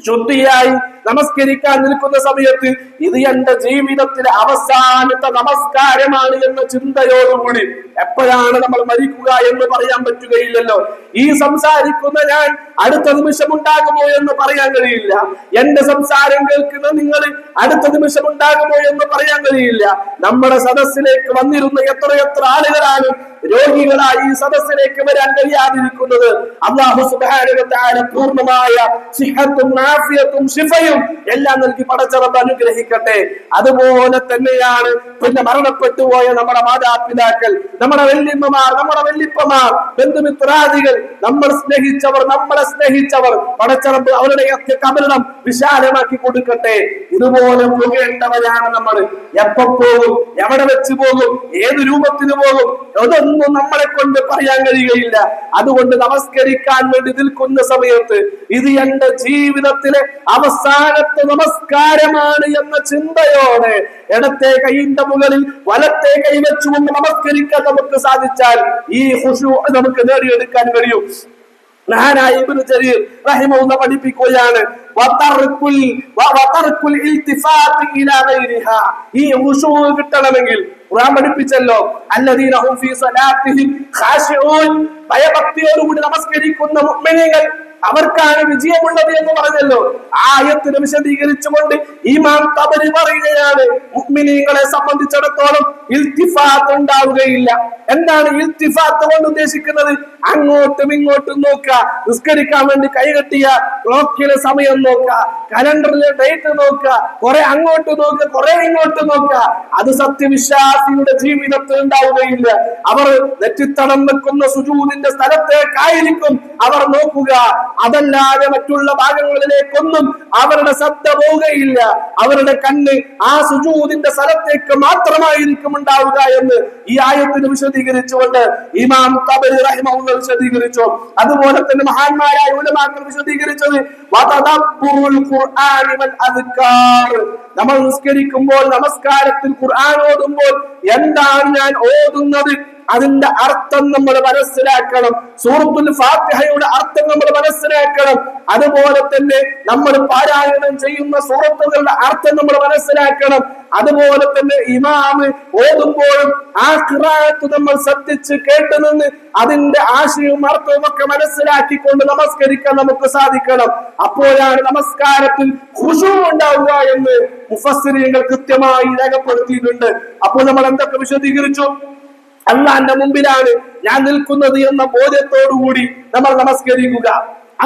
ശുദ്ധിയായി നമസ്കരിക്കാൻ നിൽക്കുന്ന സമയത്ത് ഇത് എന്റെ ജീവിതത്തിലെ അവസാനത്തെ നമസ്കാരമാണ് എന്ന ചിന്തയോടുകൂടി എപ്പോഴാണ് നമ്മൾ മരിക്കുക എന്ന് പറയാൻ പറ്റുകയില്ലല്ലോ. ഈ സംസാരിക്കുന്ന ഞാൻ അടുത്ത നിമിഷം ഉണ്ടാകുമോ എന്ന് പറയാൻ കഴിയില്ല. എന്റെ സംസാരം കേൾക്കുന്ന നിങ്ങൾ അടുത്ത നിമിഷം ഉണ്ടാകുമോ എന്ന് പറയാൻ കഴിയില്ല. നമ്മുടെ സദസ്സിലേക്ക് വന്നിരുന്ന എത്രയെത്ര ആളുകളാണ് രോഗികളായി ഈ സദസ്സിലേക്ക് വരാൻ കഴിയാതിരിക്കുന്നത്. അല്ലാഹു സുബ്ഹാനഹു വ തആല പൂർണ്ണമായ സിഹത്തും ആഫിയത്തും ശിഫയും എല്ലാം നൽകി പടച്ചറബ് അനുഗ്രഹിക്കട്ടെ. അതുപോലെ തന്നെയാണ് പിന്നെ മരണപ്പെട്ടു പോയ നമ്മുടെ മാതാപിതാക്കൾ, നമ്മുടെ വല്യമ്മമാർ, നമ്മുടെ വല്യപ്പമാർ, ബന്ധുമിത്രാദികൾ, നമ്മൾ സ്നേഹിച്ചവർ, നമ്മളെ സ്നേഹിച്ചവർ, പടച്ചറബ് അവരുടെയൊക്കെ കബറിടം വിശാലമാക്കി കൊടുക്കട്ടെ. ഇതുപോലെ പോകേണ്ടവരാണ് നമ്മൾ. എപ്പോ പോകും, എവിടെ വെച്ച് പോകും, ഏത് രൂപത്തിന് പോകും, അതൊന്നും നമ്മളെ കൊണ്ട് പറയാൻ കഴിയുകയില്ല. അതുകൊണ്ട് നമസ്കരിക്കാൻ വേണ്ടി നിൽക്കുന്ന സമയത്ത് ഇത് എന്റെ ജീവിതത്തിലെ അവസാനത്തെ നമസ്കാരമാണ് എന്ന ചിന്തയോടെ ഇടത്തെ കൈയിന്റെ മുകളിൽ വലത്തെ കൈ വെച്ചുകൊണ്ട് നമസ്കരിക്കാൻ നമുക്ക് സാധിച്ചാൽ ഈ ഖുശൂ നമുക്ക് നേടിയെടുക്കാൻ കഴിയും. മഹാനായ ഇബ്നു ജരീർ റഹിമഹുല്ലാഹ് പഠിപ്പിക്കുകയാണ്, ഈ ഖുശൂ കിട്ടണമെങ്കിൽ ഖുർആൻ പഠിപ്പിച്ചല്ലോ, അല്ലദീന ഹും ഫീ സ്വലാത്തിഹിം ഖാശിഊൻ, ഭയഭക്തിയോടുകൂടി നമസ്കരിക്കുന്ന മുഅ്മിനീങ്ങൾ അവർക്കാണ് വിജയമുള്ളത് എന്ന് പറഞ്ഞല്ലോ. ആയത്തിനെ വിശദീകരിച്ചുകൊണ്ട് ഇമാം തബരി പറയുകയാണ്, മുഅ്മിനീങ്ങളെ സംബന്ധിച്ചിടത്തോളം ഇൽത്തിഫാത്ത് ഉണ്ടാവുകയില്ല. എന്താണ് ഇൽത്തിഫാത്ത് കൊണ്ട് ഉദ്ദേശിക്കുന്നത്? അങ്ങോട്ടും ഇങ്ങോട്ടും നോക്കുക, നിസ്കരിക്കാൻ വേണ്ടി കൈകെട്ടിയ ക്ലോക്കിലെ സമയം നോക്കുക, കലണ്ടറിലെ ഡേറ്റ് നോക്കുക, കുറെ അങ്ങോട്ട് നോക്കുക, കുറെ ഇങ്ങോട്ട് നോക്കുക. അത് സത്യവിശ്വാസിയുടെ ജീവിതത്തിൽ ഉണ്ടാവുകയില്ല. അവർ നെറ്റിത്തടം വെക്കുന്ന സുജൂദിന്റെ സ്ഥലത്തേക്കായിരിക്കും അവർ നോക്കുക. അതല്ലാതെ മറ്റുള്ള ഭാഗങ്ങളിലേക്കൊന്നും അവരുടെ ശ്രദ്ധ പോവുകയില്ല. അവരുടെ കണ്ണ് ആ സുജൂദിന്റെ സ്ഥലത്തേക്ക് മാത്രമായിരിക്കും ഉണ്ടാവുക എന്ന് ഈ ആയത്തിന് വിശദീകരിച്ചുകൊണ്ട് ഇമാം തബരി റഹിമഹുല്ലാഹ് വിശദീകരിച്ചു. അതുപോലെ തന്നെ മഹാന്മാരായ ഉലമാക്കൾ വിശദീകരിച്ചത് വതദബ്ബുറുൽ ഖുർആനി വൽ അദ്കാർ, നമ്മൾ നിസ്കരിക്കുമ്പോൾ നമസ്കാരത്തിൽ ഖുർആൻ ഓതുമ്പോൾ എന്താണ് ഞാൻ ഓതുന്നത്, അതിന്റെ അർത്ഥം നമ്മൾ മനസ്സിലാക്കണം. സൂറത്തുൽ ഫാത്തിഹയുടെ അർത്ഥം നമ്മൾ മനസ്സിലാക്കണം. അതുപോലെ തന്നെ നമ്മൾ പാരായണം ചെയ്യുന്ന സൂറത്തുകളുടെ അർത്ഥം നമ്മൾ മനസ്സിലാക്കണം. അതുപോലെ തന്നെ ഇമാമ് ഓതുമ്പോഴും ആ ഖിറാഅത്ത് നമ്മൾ ശ്രദ്ധിച്ച് കേട്ടു നിന്ന് അതിന്റെ ആശയവും അർത്ഥവും ഒക്കെ മനസ്സിലാക്കിക്കൊണ്ട് നമസ്കരിക്കാൻ നമുക്ക് സാധിക്കണം. അപ്പോഴാണ് നമസ്കാരത്തിൽ ഖുശൂ ഉണ്ടാവുക എന്ന് മുഫസ്സിരീങ്ങൾ കൃത്യമായി രേഖപ്പെടുത്തിയിട്ടുണ്ട്. അപ്പോൾ നമ്മൾ എന്തൊക്കെ വിശദീകരിച്ചു? അള്ളാന്റെ മുമ്പിലാണ് ഞാൻ നിൽക്കുന്നത് എന്ന ബോധ്യത്തോടുകൂടി നമ്മൾ നമസ്കരിക്കുക.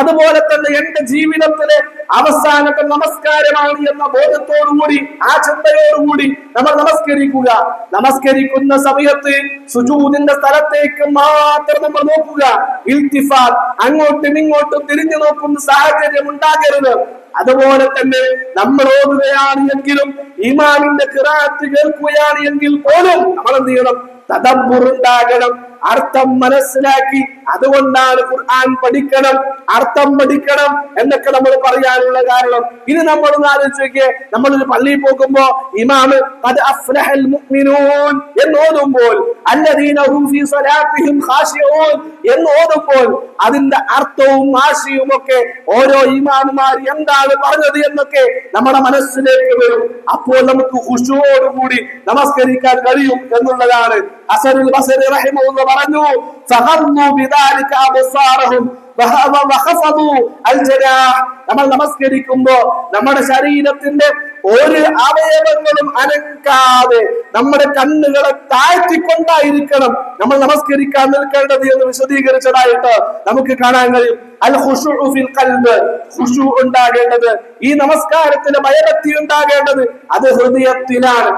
അതുപോലെ തന്നെ എന്റെ ജീവിതത്തിലെ അവസാനത്തെ നമസ്കാരമാണ് എന്ന ബോധത്തോടുകൂടി, ആ ചിന്തയോടുകൂടി നമ്മൾ നമസ്കരിക്കുക. നമസ്കരിക്കുന്ന സമയത്ത് സുജൂദിന്റെ സ്ഥലത്തേക്ക് മാത്രം നമ്മൾ നോക്കുക. ഇൽത്തിഫാത്ത്, അങ്ങോട്ടും ഇങ്ങോട്ടും തിരിഞ്ഞു നോക്കുന്ന സാഹചര്യം ഉണ്ടാകരുത്. അതുപോലെ തന്നെ നമ്മൾ ഓതുകയാണ് എങ്കിലും ഇമാമിന്റെ ഖിറാഅത്ത് കേൾക്കുകയാണ് എങ്കിൽ പോലും നമ്മൾ എന്ത് ചെയ്യണം? തദബ്ബുർ ഉണ്ടാകണം, അർത്ഥം മനസ്സിലാക്കി. അതുകൊണ്ടാണ് ഖുർആൻ പഠിക്കണം, അർത്ഥം പഠിക്കണം എന്നൊക്കെ നമ്മൾ പറയാനുള്ള കാരണം. ഇനി നമ്മൾ ആലോചിച്ച് നമ്മളൊരു പള്ളിയിൽ പോകുമ്പോ ഇമാമ് ഖദ് അഫ്ലഹൽ മുഅ്മിനൂൻ എന്ന് ഓതുമ്പോൾ, അല്ലദീന ഹും ഫീ സ്വലാത്തിഹിം ഖാശിഊൻ എന്ന് ഓതുമ്പോൾ അതിന്റെ അർത്ഥവും ആശയവും ഒക്കെ ഓരോ ഇമാമുമാർ എന്താണ് പറഞ്ഞത് എന്നൊക്കെ നമ്മുടെ മനസ്സിലേക്ക് വരും. അപ്പോൾ നമുക്ക് ഖുശൂഅോടുകൂടി നമസ്കരിക്കാൻ കഴിയും എന്നുള്ളതാണ്. ഹസനുൽ ബസരി റഹിമഹുല്ലാഹ് പറഞ്ഞു, ഫഖദ്ദു ബിദാലിക അബ്സാറഹും വഖഫദു അൽജനാഹ്. നമ്മൾ നമസ്കരിക്കുമ്പോ നമ്മുടെ ശരീരത്തിന്റെ ഒരു അവയവങ്ങളും അനക്കാതെ നമ്മുടെ കണ്ണുകളെ താഴ്ത്തിക്കൊണ്ടായിരിക്കണം നമ്മൾ നമസ്കരിക്കാൻ നിൽക്കേണ്ടത് എന്ന് വിശദീകരിച്ചതായിട്ട് നമുക്ക് കാണാൻ കഴിയും. അൽ ഖുശൂഉ ഫിൽ ഖൽബ്, ഖുശൂ ഉണ്ടാകേണ്ടത്, ഈ നമസ്കാരത്തിന് ഭയഭക്തി ഉണ്ടാകേണ്ടത് അത് ഹൃദയത്തിലാണ്.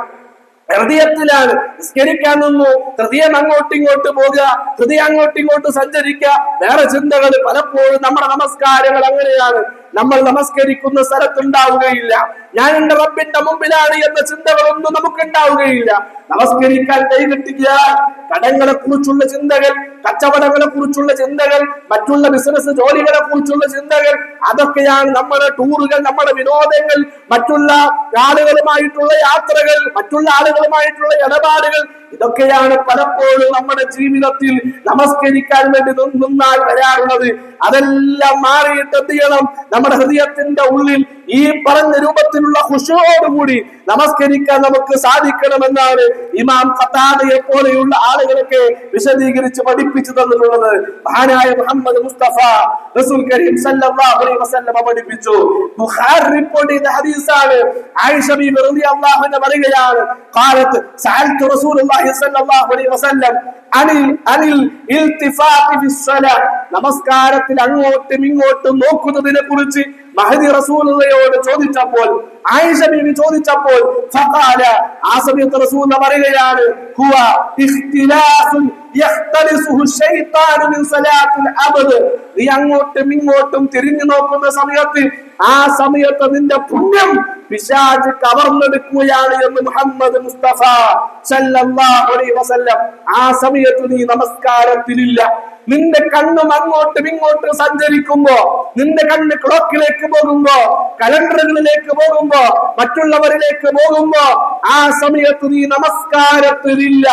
നിസ്കരിക്കാൻ നിന്നു, ഹൃദയം അങ്ങോട്ടും ഇങ്ങോട്ട് പോകുക, ഹൃദയം അങ്ങോട്ടും ഇങ്ങോട്ട് സഞ്ചരിക്കുക, വേറെ ചിന്തകൾ. പലപ്പോഴും നമ്മുടെ നമസ്കാരങ്ങൾ അങ്ങനെയാണ്. നമ്മൾ നമസ്കരിക്കുന്ന സ്ഥലത്തുണ്ടാവുകയില്ല. ഞാൻ എന്റെ റബ്ബിന്റെ മുമ്പിലാണ് എന്ന ചിന്തകളൊന്നും നമുക്ക് ഉണ്ടാവുകയില്ല. നമസ്കരിക്കാൻ കൈകെട്ടിയാൽ കടങ്ങളെ കുറിച്ചുള്ള ചിന്തകൾ, കച്ചവടങ്ങളെ കുറിച്ചുള്ള ചിന്തകൾ, മറ്റുള്ള ബിസിനസ് ജോലികളെ കുറിച്ചുള്ള ചിന്തകൾ, അതൊക്കെയാണ് നമ്മുടെ ടൂറുകൾ, നമ്മുടെ വിനോദങ്ങൾ, മറ്റുള്ള ആളുകളുമായിട്ടുള്ള യാത്രകൾ, മറ്റുള്ള ആളുകളുമായിട്ടുള്ള ഇടപാടുകൾ. ഇതൊക്കെയാണ് പലപ്പോഴും നമ്മുടെ ജീവിതത്തിൽ നമസ്കരിക്കാൻ വേണ്ടി നിന്നാൽ വരാറുള്ളത്. അതെല്ലാം മാറിയിട്ട് എന്ത് ചെയ്യണം? നമ്മുടെ ഹൃദയത്തിന്റെ ഉള്ളിൽ ഈ പറഞ്ഞ രൂപത്തിലുള്ള ഖുശൂഅോടുകൂടി നമസ്കരിക്കാൻ നമുക്ക് സാധിക്കണമെന്നാണ് ഇമാം ഖതാദയെ പോലെയുള്ള ആളുകളൊക്കെ വിശദീകരിച്ച് പഠിപ്പിച്ചു തന്നിട്ടുള്ളത്. മഹാനായ മുഹമ്മദ് മുസ്തഫ റസൂൽ കരീം സല്ലല്ലാഹു അലൈഹി വസല്ലം പഠിപ്പിച്ചു. ബുഖാരി റിപ്പോർട്ട് ചെയ്ത ഹദീസാണ്. ആയിഷ ബീവി റളിയല്ലാഹു അൻഹ പറയുകയാണ്, ഖാലത്ത് സഅൽതു റസൂലുള്ളാഹി സല്ലല്ലാഹു അലൈഹി വസല്ലം അനിൽ ഇൽതിഫാത്തി ഫിസ്സലാ, നമസ്കാരത്തിൽ അങ്ങോട്ടും ഇങ്ങോട്ടും നോക്കുന്നതിനെ കുറിച്ച് മഹദി റസൂലുള്ളാഹിയോട് ചോദിച്ചപ്പോൾ, ആയിഷ ബീവി ചോദിച്ചപ്പോൾ, ഫഖാല, ആ സമയത്ത് റസൂൽ പറയുകയാണ്, ഹുവ ഇഖ്തിലാസുൻ യഖ്തലിസുഹു ശൈത്താനു മിൻ സലാത്തിൽ അബ്ദ്, നീ അങ്ങോട്ടും ഇങ്ങോട്ടും തിരിഞ്ഞു നോക്കുന്ന സമയത്ത് ആ സമയത്ത് നിന്റെ പുണ്യം പിശാച് കവർന്നെടുക്കുകയാണ് എന്ന് മുഹമ്മദ് മുസ്തഫ സല്ലല്ലാഹു അലൈഹി വസല്ലം. ആ സമയത്ത് നീ നമസ്കാരത്തിലില്ല. നിന്റെ കണ്ണും അങ്ങോട്ടും ഇങ്ങോട്ടും സഞ്ചരിക്കുമ്പോ, നിന്റെ കണ്ണ് ക്ലോക്കിലേക്ക് പോകുമ്പോ, കലണ്ടറുകളിലേക്ക് പോകുമ്പോ, മറ്റുള്ളവരിലേക്ക് പോകുമ്പോ, ആ സമയത്ത് നീ നമസ്കാരത്തിലില്ല.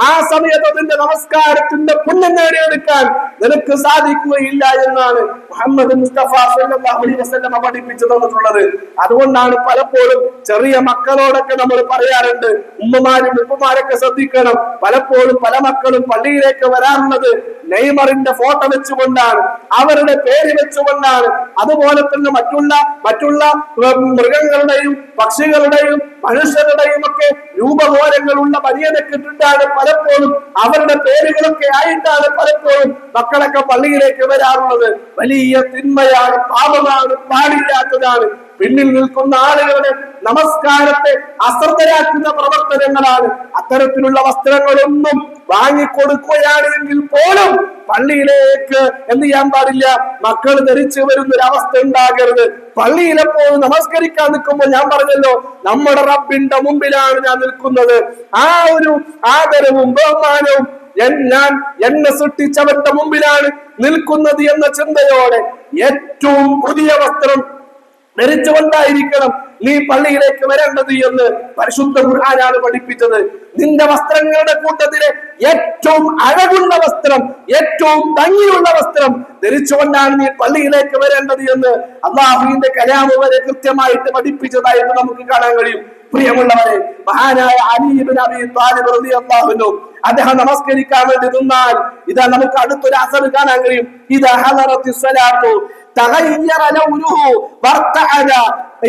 ആ സമയത്ത് നിന്റെ നമസ്കാരത്തിന്റെ പുണ്യം നേടിയെടുക്കാൻ നിനക്ക് സാധിക്കുകയില്ല എന്നാണ് മുഹമ്മദ് മുസ്തഫ സല്ലല്ലാഹു അലൈഹി വസല്ലം പഠിപ്പിച്ചു തന്നിട്ടുള്ളത്. അതുകൊണ്ടാണ് പലപ്പോഴും ചെറിയ മക്കളോടൊക്കെ നമ്മൾ പറയാറുണ്ട്, ഉമ്മമാരും ഉപ്പമാരൊക്കെ ശ്രദ്ധിക്കണം. പലപ്പോഴും പല മക്കളും പള്ളിയിലേക്ക് വരാറുള്ളത് നെയ്മറിന്റെ ഫോട്ടോ വെച്ചുകൊണ്ടാണ്, അവരുടെ പേര് വെച്ചുകൊണ്ടാണ്. അതുപോലെ തന്നെ മറ്റുള്ള മൃഗങ്ങളുടെയും പക്ഷികളുടെയും മനുഷ്യരുടെയും ഒക്കെ രൂപകോലങ്ങളുള്ള ബനിയനൊക്കെ ഇട്ടിട്ടാണ് പലപ്പോഴും, അവരുടെ പേരുകളൊക്കെ ആയിട്ടാണ് പലപ്പോഴും മക്കളൊക്കെ പള്ളിയിലേക്ക് വരാറുള്ളത്. വലിയ തിന്മയാണ്, പാപമാണ്, പാടില്ലാത്തതാണ്. പിന്നിൽ നിൽക്കുന്ന ആളുകളുടെ നമസ്കാരത്തെ അശ്രദ്ധരാക്കുന്ന പ്രവർത്തനങ്ങളാണ്. അത്തരത്തിലുള്ള വസ്ത്രങ്ങളൊന്നും വാങ്ങിക്കൊടുക്കുകയാണെങ്കിൽ പോലും പള്ളിയിലേക്ക് എന്ത് ചെയ്യാൻ പാടില്ല, മക്കൾ ധരിച്ചു വരുന്ന ഒരു അവസ്ഥ ഉണ്ടാകരുത്. പള്ളിയിലെപ്പോഴും നമസ്കരിക്കാൻ നിൽക്കുമ്പോൾ ഞാൻ പറഞ്ഞല്ലോ, നമ്മുടെ റബ്ബിന്റെ മുമ്പിലാണ് ഞാൻ നിൽക്കുന്നത്. ആ ഒരു ആദരവും ബഹുമാനവും ഞാൻ എന്നെ സൃഷ്ടിച്ചവന്റെ മുമ്പിലാണ് നിൽക്കുന്നത് എന്ന ചിന്തയോടെ ഏറ്റവും പുതിയ വസ്ത്രം ധരിച്ചുകൊണ്ടായിരിക്കണം നീ പള്ളിയിലേക്ക് വരേണ്ടത് എന്ന് പരിശുദ്ധ ഖുർആനാണ് പഠിപ്പിച്ചത്. നിന്റെ വസ്ത്രങ്ങളുടെ കൂട്ടത്തിലെ ഏറ്റവും അഴകുള്ള വസ്ത്രം, ഏറ്റവും ഭംഗിയുള്ള വസ്ത്രം ധരിച്ചുകൊണ്ടാണ് നീ പള്ളിയിലേക്ക് വരേണ്ടത് എന്ന് അള്ളാഹുവിന്റെ കലാമ് വരെ കൃത്യമായിട്ട് പഠിപ്പിച്ചതായിട്ട് നമുക്ക് കാണാൻ കഴിയും. പ്രിയമുള്ളവരെ, മഹാനായ അലി ഇബ്നു അബീ ത്വാലിബ് റളിയല്ലാഹു അൻഹു അദ്ദേഹം നമസ്കരിക്കാൻ വേണ്ടി നിന്നാൽ ഇതാ നമുക്ക് അടുത്തൊരു അസർ കാണാൻ കഴിയും. ഇദാ ഹദറത്തിസ് സ്വലാത്തു തഗയ്യറ ലൗനുഹു വർതഅദ.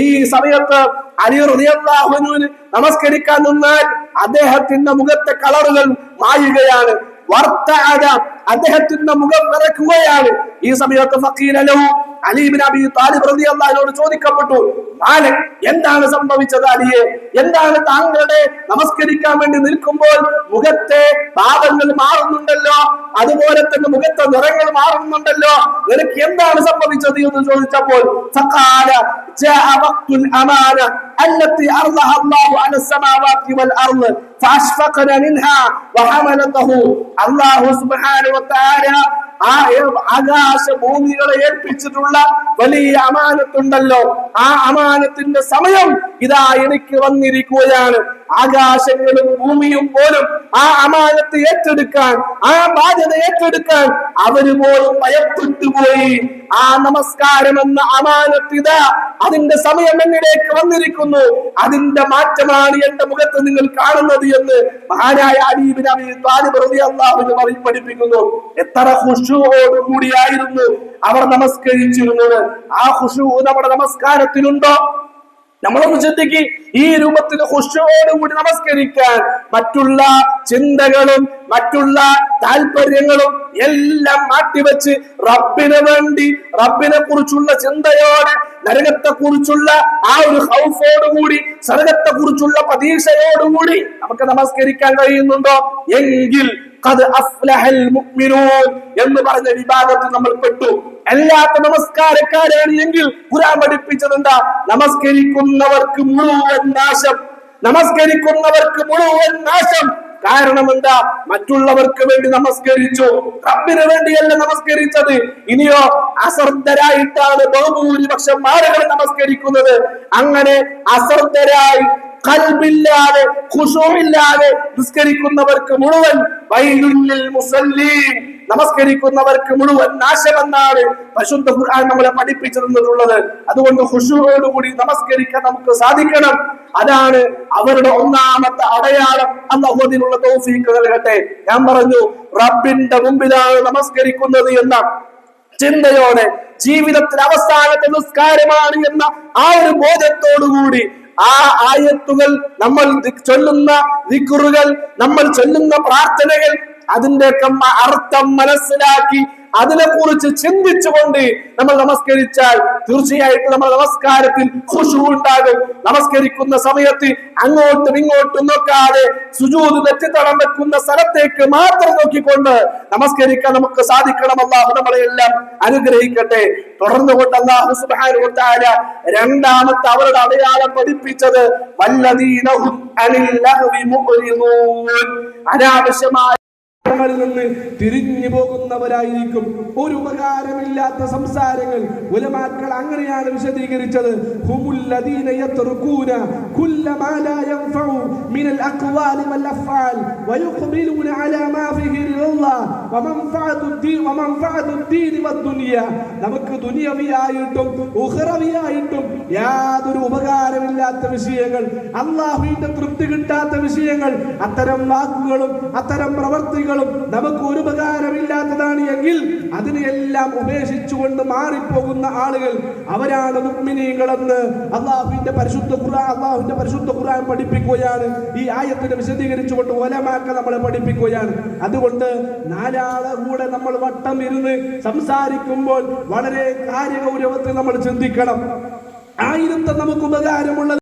ഈ സമയത്ത് അലി റളിയല്ലാഹു അൻഹു നമസ്കരിക്കാൻ നിന്നാൽ അദ്ദേഹത്തിന്റെ മുഖത്തെ കളറുകൾ മായുകയാണ്. വർതഅദ, അദ്ദേഹത്തിന്റെ മുഖം വിറക്കുകയാണ്. ഈ സമയത്ത് ഫഖീല ലഹു, അലി ഇബ്നു അബീ ത്വാലിബ് റളിയല്ലാഹു അൻഹു ചോദിക്കപ്പെട്ടു, മാലിക്, എന്താണ് സംഭവിച്ചത് അലിയെ? എന്താണ് താങ്കളുടെ നമസ്കരിക്കാൻ വേണ്ടി നിൽക്കുമ്പോൾ മുഖത്തെ ഭാവങ്ങൾ മാറുന്നുണ്ടല്ലോ, അതുപോലെ തന്നെ മുഖത്തെ നിറങ്ങൾ മാറുന്നുണ്ടല്ലോ, നിനക്ക് എന്താണ് സംഭവിച്ചത് എന്ന് ചോദിച്ചപ്പോൾ ഫഖാല ജാഅ വഖ്തുൽ അമാന അല്ലത്തി അർളഹ അല്ലാഹു അല സമാവാതി വൽ അർള് ഫഅശ്ഫഖന മിൻഹാ വഹമലതഹു. അല്ലാഹു സുബ്ഹാനഹു വ തആല ആകാശ ഭൂമികളെ ഏൽപ്പിച്ചിട്ടുള്ള വലിയ അമാനത്തുണ്ടല്ലോ, ആ അമാനത്തിന്റെ സമയം ഇതാ എനിക്ക് വന്നിരിക്കുകയാണ്. ആകാശങ്ങളും ഭൂമിയും പോലും ആ അമാനത്ത് ഏറ്റെടുക്കാൻ, ആ ബാധ്യത ഏറ്റെടുക്കാൻ അവര് പോലും ഭയപ്പെട്ടു പോയി. ആ നമസ്കാരം എന്ന അമാനത്തിത അതിന്റെ സമയം എന്നിലേക്ക് വന്നിരിക്കുന്നു, അതിന്റെ മാറ്റമാണ് എന്റെ മുഖത്ത് നിങ്ങൾ കാണുന്നത് എന്ന് മഹാനായ അലി ഇബ്നു അബീ ത്വാലിബ് റളിയല്ലാഹു അൻഹു പഠിപ്പിക്കുന്നു. എത്ര ഖുശൂഅോട് കൂടിയായിരുന്നു അവർ നമസ്കരിച്ചിരുന്നത്. ആ ഖുശൂ നമ്മുടെ നമസ്കാരത്തിലുണ്ടോ? നമ്മളൊന്ന് ചിന്തിക്ക്. ഈ രൂപത്തിൽ ഖുശൂഅോടുകൂടി നമസ്കരിക്കാൻ മറ്റുള്ള ചിന്തകളും മറ്റുള്ള താല്പര്യങ്ങളും എല്ലാം മാറ്റിവെച്ച് റബ്ബിന് വേണ്ടി, റബ്ബിനെ കുറിച്ചുള്ള ചിന്തയോടെ, നരകത്തെ കുറിച്ചുള്ള ആ ഒരു ഖൗഫോടുകൂടി, സ്വർഗ്ഗത്തെ കുറിച്ചുള്ള പ്രതീക്ഷയോടുകൂടി നമുക്ക് നമസ്കരിക്കാൻ കഴിയുന്നുണ്ടോ? എങ്കിൽ ഖദ് അഫ്ലഹൽ മുഅ്മിനൂൻ എന്ന് പറഞ്ഞ വിഭാഗത്തിൽ നമ്മൾ പെട്ടു. അല്ലാത്ത നമസ്കാരക്കാരാണ് എങ്കിൽ ഖുർആൻ പഠിപ്പിച്ചത് എന്താ? നമസ്കരിക്കുന്നവർക്ക് മുഴുവൻ നാശം, നമസ്കരിക്കുന്നവർക്ക് മുഴുവൻ നാശം. കാരണം എന്താ? മറ്റുള്ളവർക്ക് വേണ്ടി നമസ്കരിച്ചു, റബ്ബിന് വേണ്ടിയല്ല നമസ്കരിച്ചത്. ഇനിയോ അശ്രദ്ധരായിട്ടാണ് ബഹുഭൂരിപക്ഷം ആളുകൾ നമസ്കരിക്കുന്നത്. അങ്ങനെ അശ്രദ്ധരായി ഖൽബില്ലാതെ ഖുശൂഇല്ലാതെ നിസ്കരിക്കുന്നവർക്ക് മുഴുവൻ വൈലുൽ ലിൽ മുസല്ലീൻ, നമസ്കരിക്കുന്നവർക്ക് മുഴുവൻ നാശമെന്നാണ് പരിശുദ്ധ ഖുർആൻ നമ്മളെ പഠിപ്പിച്ചു തന്നിട്ടുള്ളത്. അതുകൊണ്ട് ഖുശൂഅോടുകൂടി നമസ്കരിക്കാൻ നമുക്ക് സാധിക്കണം. അതാണ് അവരുടെ ഒന്നാമത്തെ അടയാളം. അല്ലാഹു അതിനുള്ള തൗഫീഖ് നൽകട്ടെ. ഞാൻ പറഞ്ഞു, റബ്ബിന്റെ മുമ്പിലാണ് നമസ്കരിക്കുന്നത് എന്ന ചിന്തയോടെ, ജീവിതത്തിൽ അവസാനത്തെ നിസ്കാരമാണ് എന്ന ആ ഒരു ബോധത്തോടുകൂടി ആ ആയത്തുകൾ, നമ്മൾ ചൊല്ലുന്ന ദിക്റുകൾ, നമ്മൾ ചൊല്ലുന്ന പ്രാർത്ഥനകൾ, അതിന്റെയൊക്കെ അർത്ഥം മനസ്സിലാക്കി അതിനെക്കുറിച്ച് ചിന്തിച്ചുകൊണ്ട് നമ്മൾ നമസ്കരിച്ചാൽ തീർച്ചയായിട്ടും നമ്മൾ നമസ്കാരത്തിൽ ഖുശൂ ഉണ്ടാകും. നമസ്കരിക്കുന്ന സമയത്ത് അങ്ങോട്ടും ഇങ്ങോട്ടും നോക്കാതെ സുജൂദ് നെറ്റിത്തടം വെക്കുന്ന സ്ഥലത്തേക്ക് മാത്രം നോക്കിക്കൊണ്ട് നമസ്കരിക്കാൻ നമുക്ക് സാധിക്കണം. അല്ലാഹു നമ്മളെ എല്ലാം അനുഗ്രഹിക്കട്ടെ. തുടർന്നുകൊണ്ട് അല്ലാഹു സുബ്ഹാനഹു വ തആല രണ്ടാമത്തെ അവരുടെ അടയാളം പഠിപ്പിച്ചത് വല്ലദീനഹും അനിൽ ലഹ്വി മുഅ്രിദൂൻ, അനാവശ്യമായ നിന്ന് തിരിഞ്ഞു പോകുന്നവരായിരിക്കും. ഒരു ഉപകാരമില്ലാത്ത സംസാരങ്ങൾ ഉലമാക്കൾ അങ്ങനെയാണ് വിശദീകരിച്ചത്. ഹുമുല്ലദീന യത്റുകൂന കുല്ല മാ ലാ യൻഫഉ മിനൽ അഖ്വാലി വൽ അഫ്ആൽ വയുഖ്ബിലൂന അലാ മാ ഫീഹി റിളല്ലാഹ് വമൻഫഅതുദ്ദീൻ വദ്ദുനിയ. നമുക്ക് ദുനിയവിയായിട്ടും ഉഖറവിയായിട്ടും യാതൊരു ഉപകാരമില്ലാത്ത വിഷയങ്ങൾ, അല്ലാഹുവിന്റെ തൃപ്തി കിട്ടാത്ത വിഷയങ്ങൾ, അത്തരം വാക്കുകളും അത്തരം പ്രവർത്തികളും നമുക്ക് ഒരു ഉപകാരമില്ലാത്തതാണ് എങ്കിൽ അതിനെല്ലാം ഉപേക്ഷിച്ചുകൊണ്ട് മാറിപ്പോകുന്ന ആളുകൾ അവരാണ് മുഅ്മിനീങ്ങളെന്ന് അല്ലാഹുവിന്റെ പരിശുദ്ധ ഖുർആൻ പഠിപ്പിക്കുകയാണ്. ഈ ആയത്തിനെ വിശദീകരിച്ചുകൊണ്ട് ഉലമാക്കൾ നമ്മളെ പഠിപ്പിക്കുകയാണ്. അതുകൊണ്ട് നാലാളെ കൂടെ നമ്മൾ വട്ടം ഇരുന്ന് സംസാരിക്കുമ്പോൾ വളരെ കാര്യഗൗരവത്തിൽ നമ്മൾ ചിന്തിക്കണം. ആയിരത്തെ നമുക്ക് ഉപകാരമുള്ളത്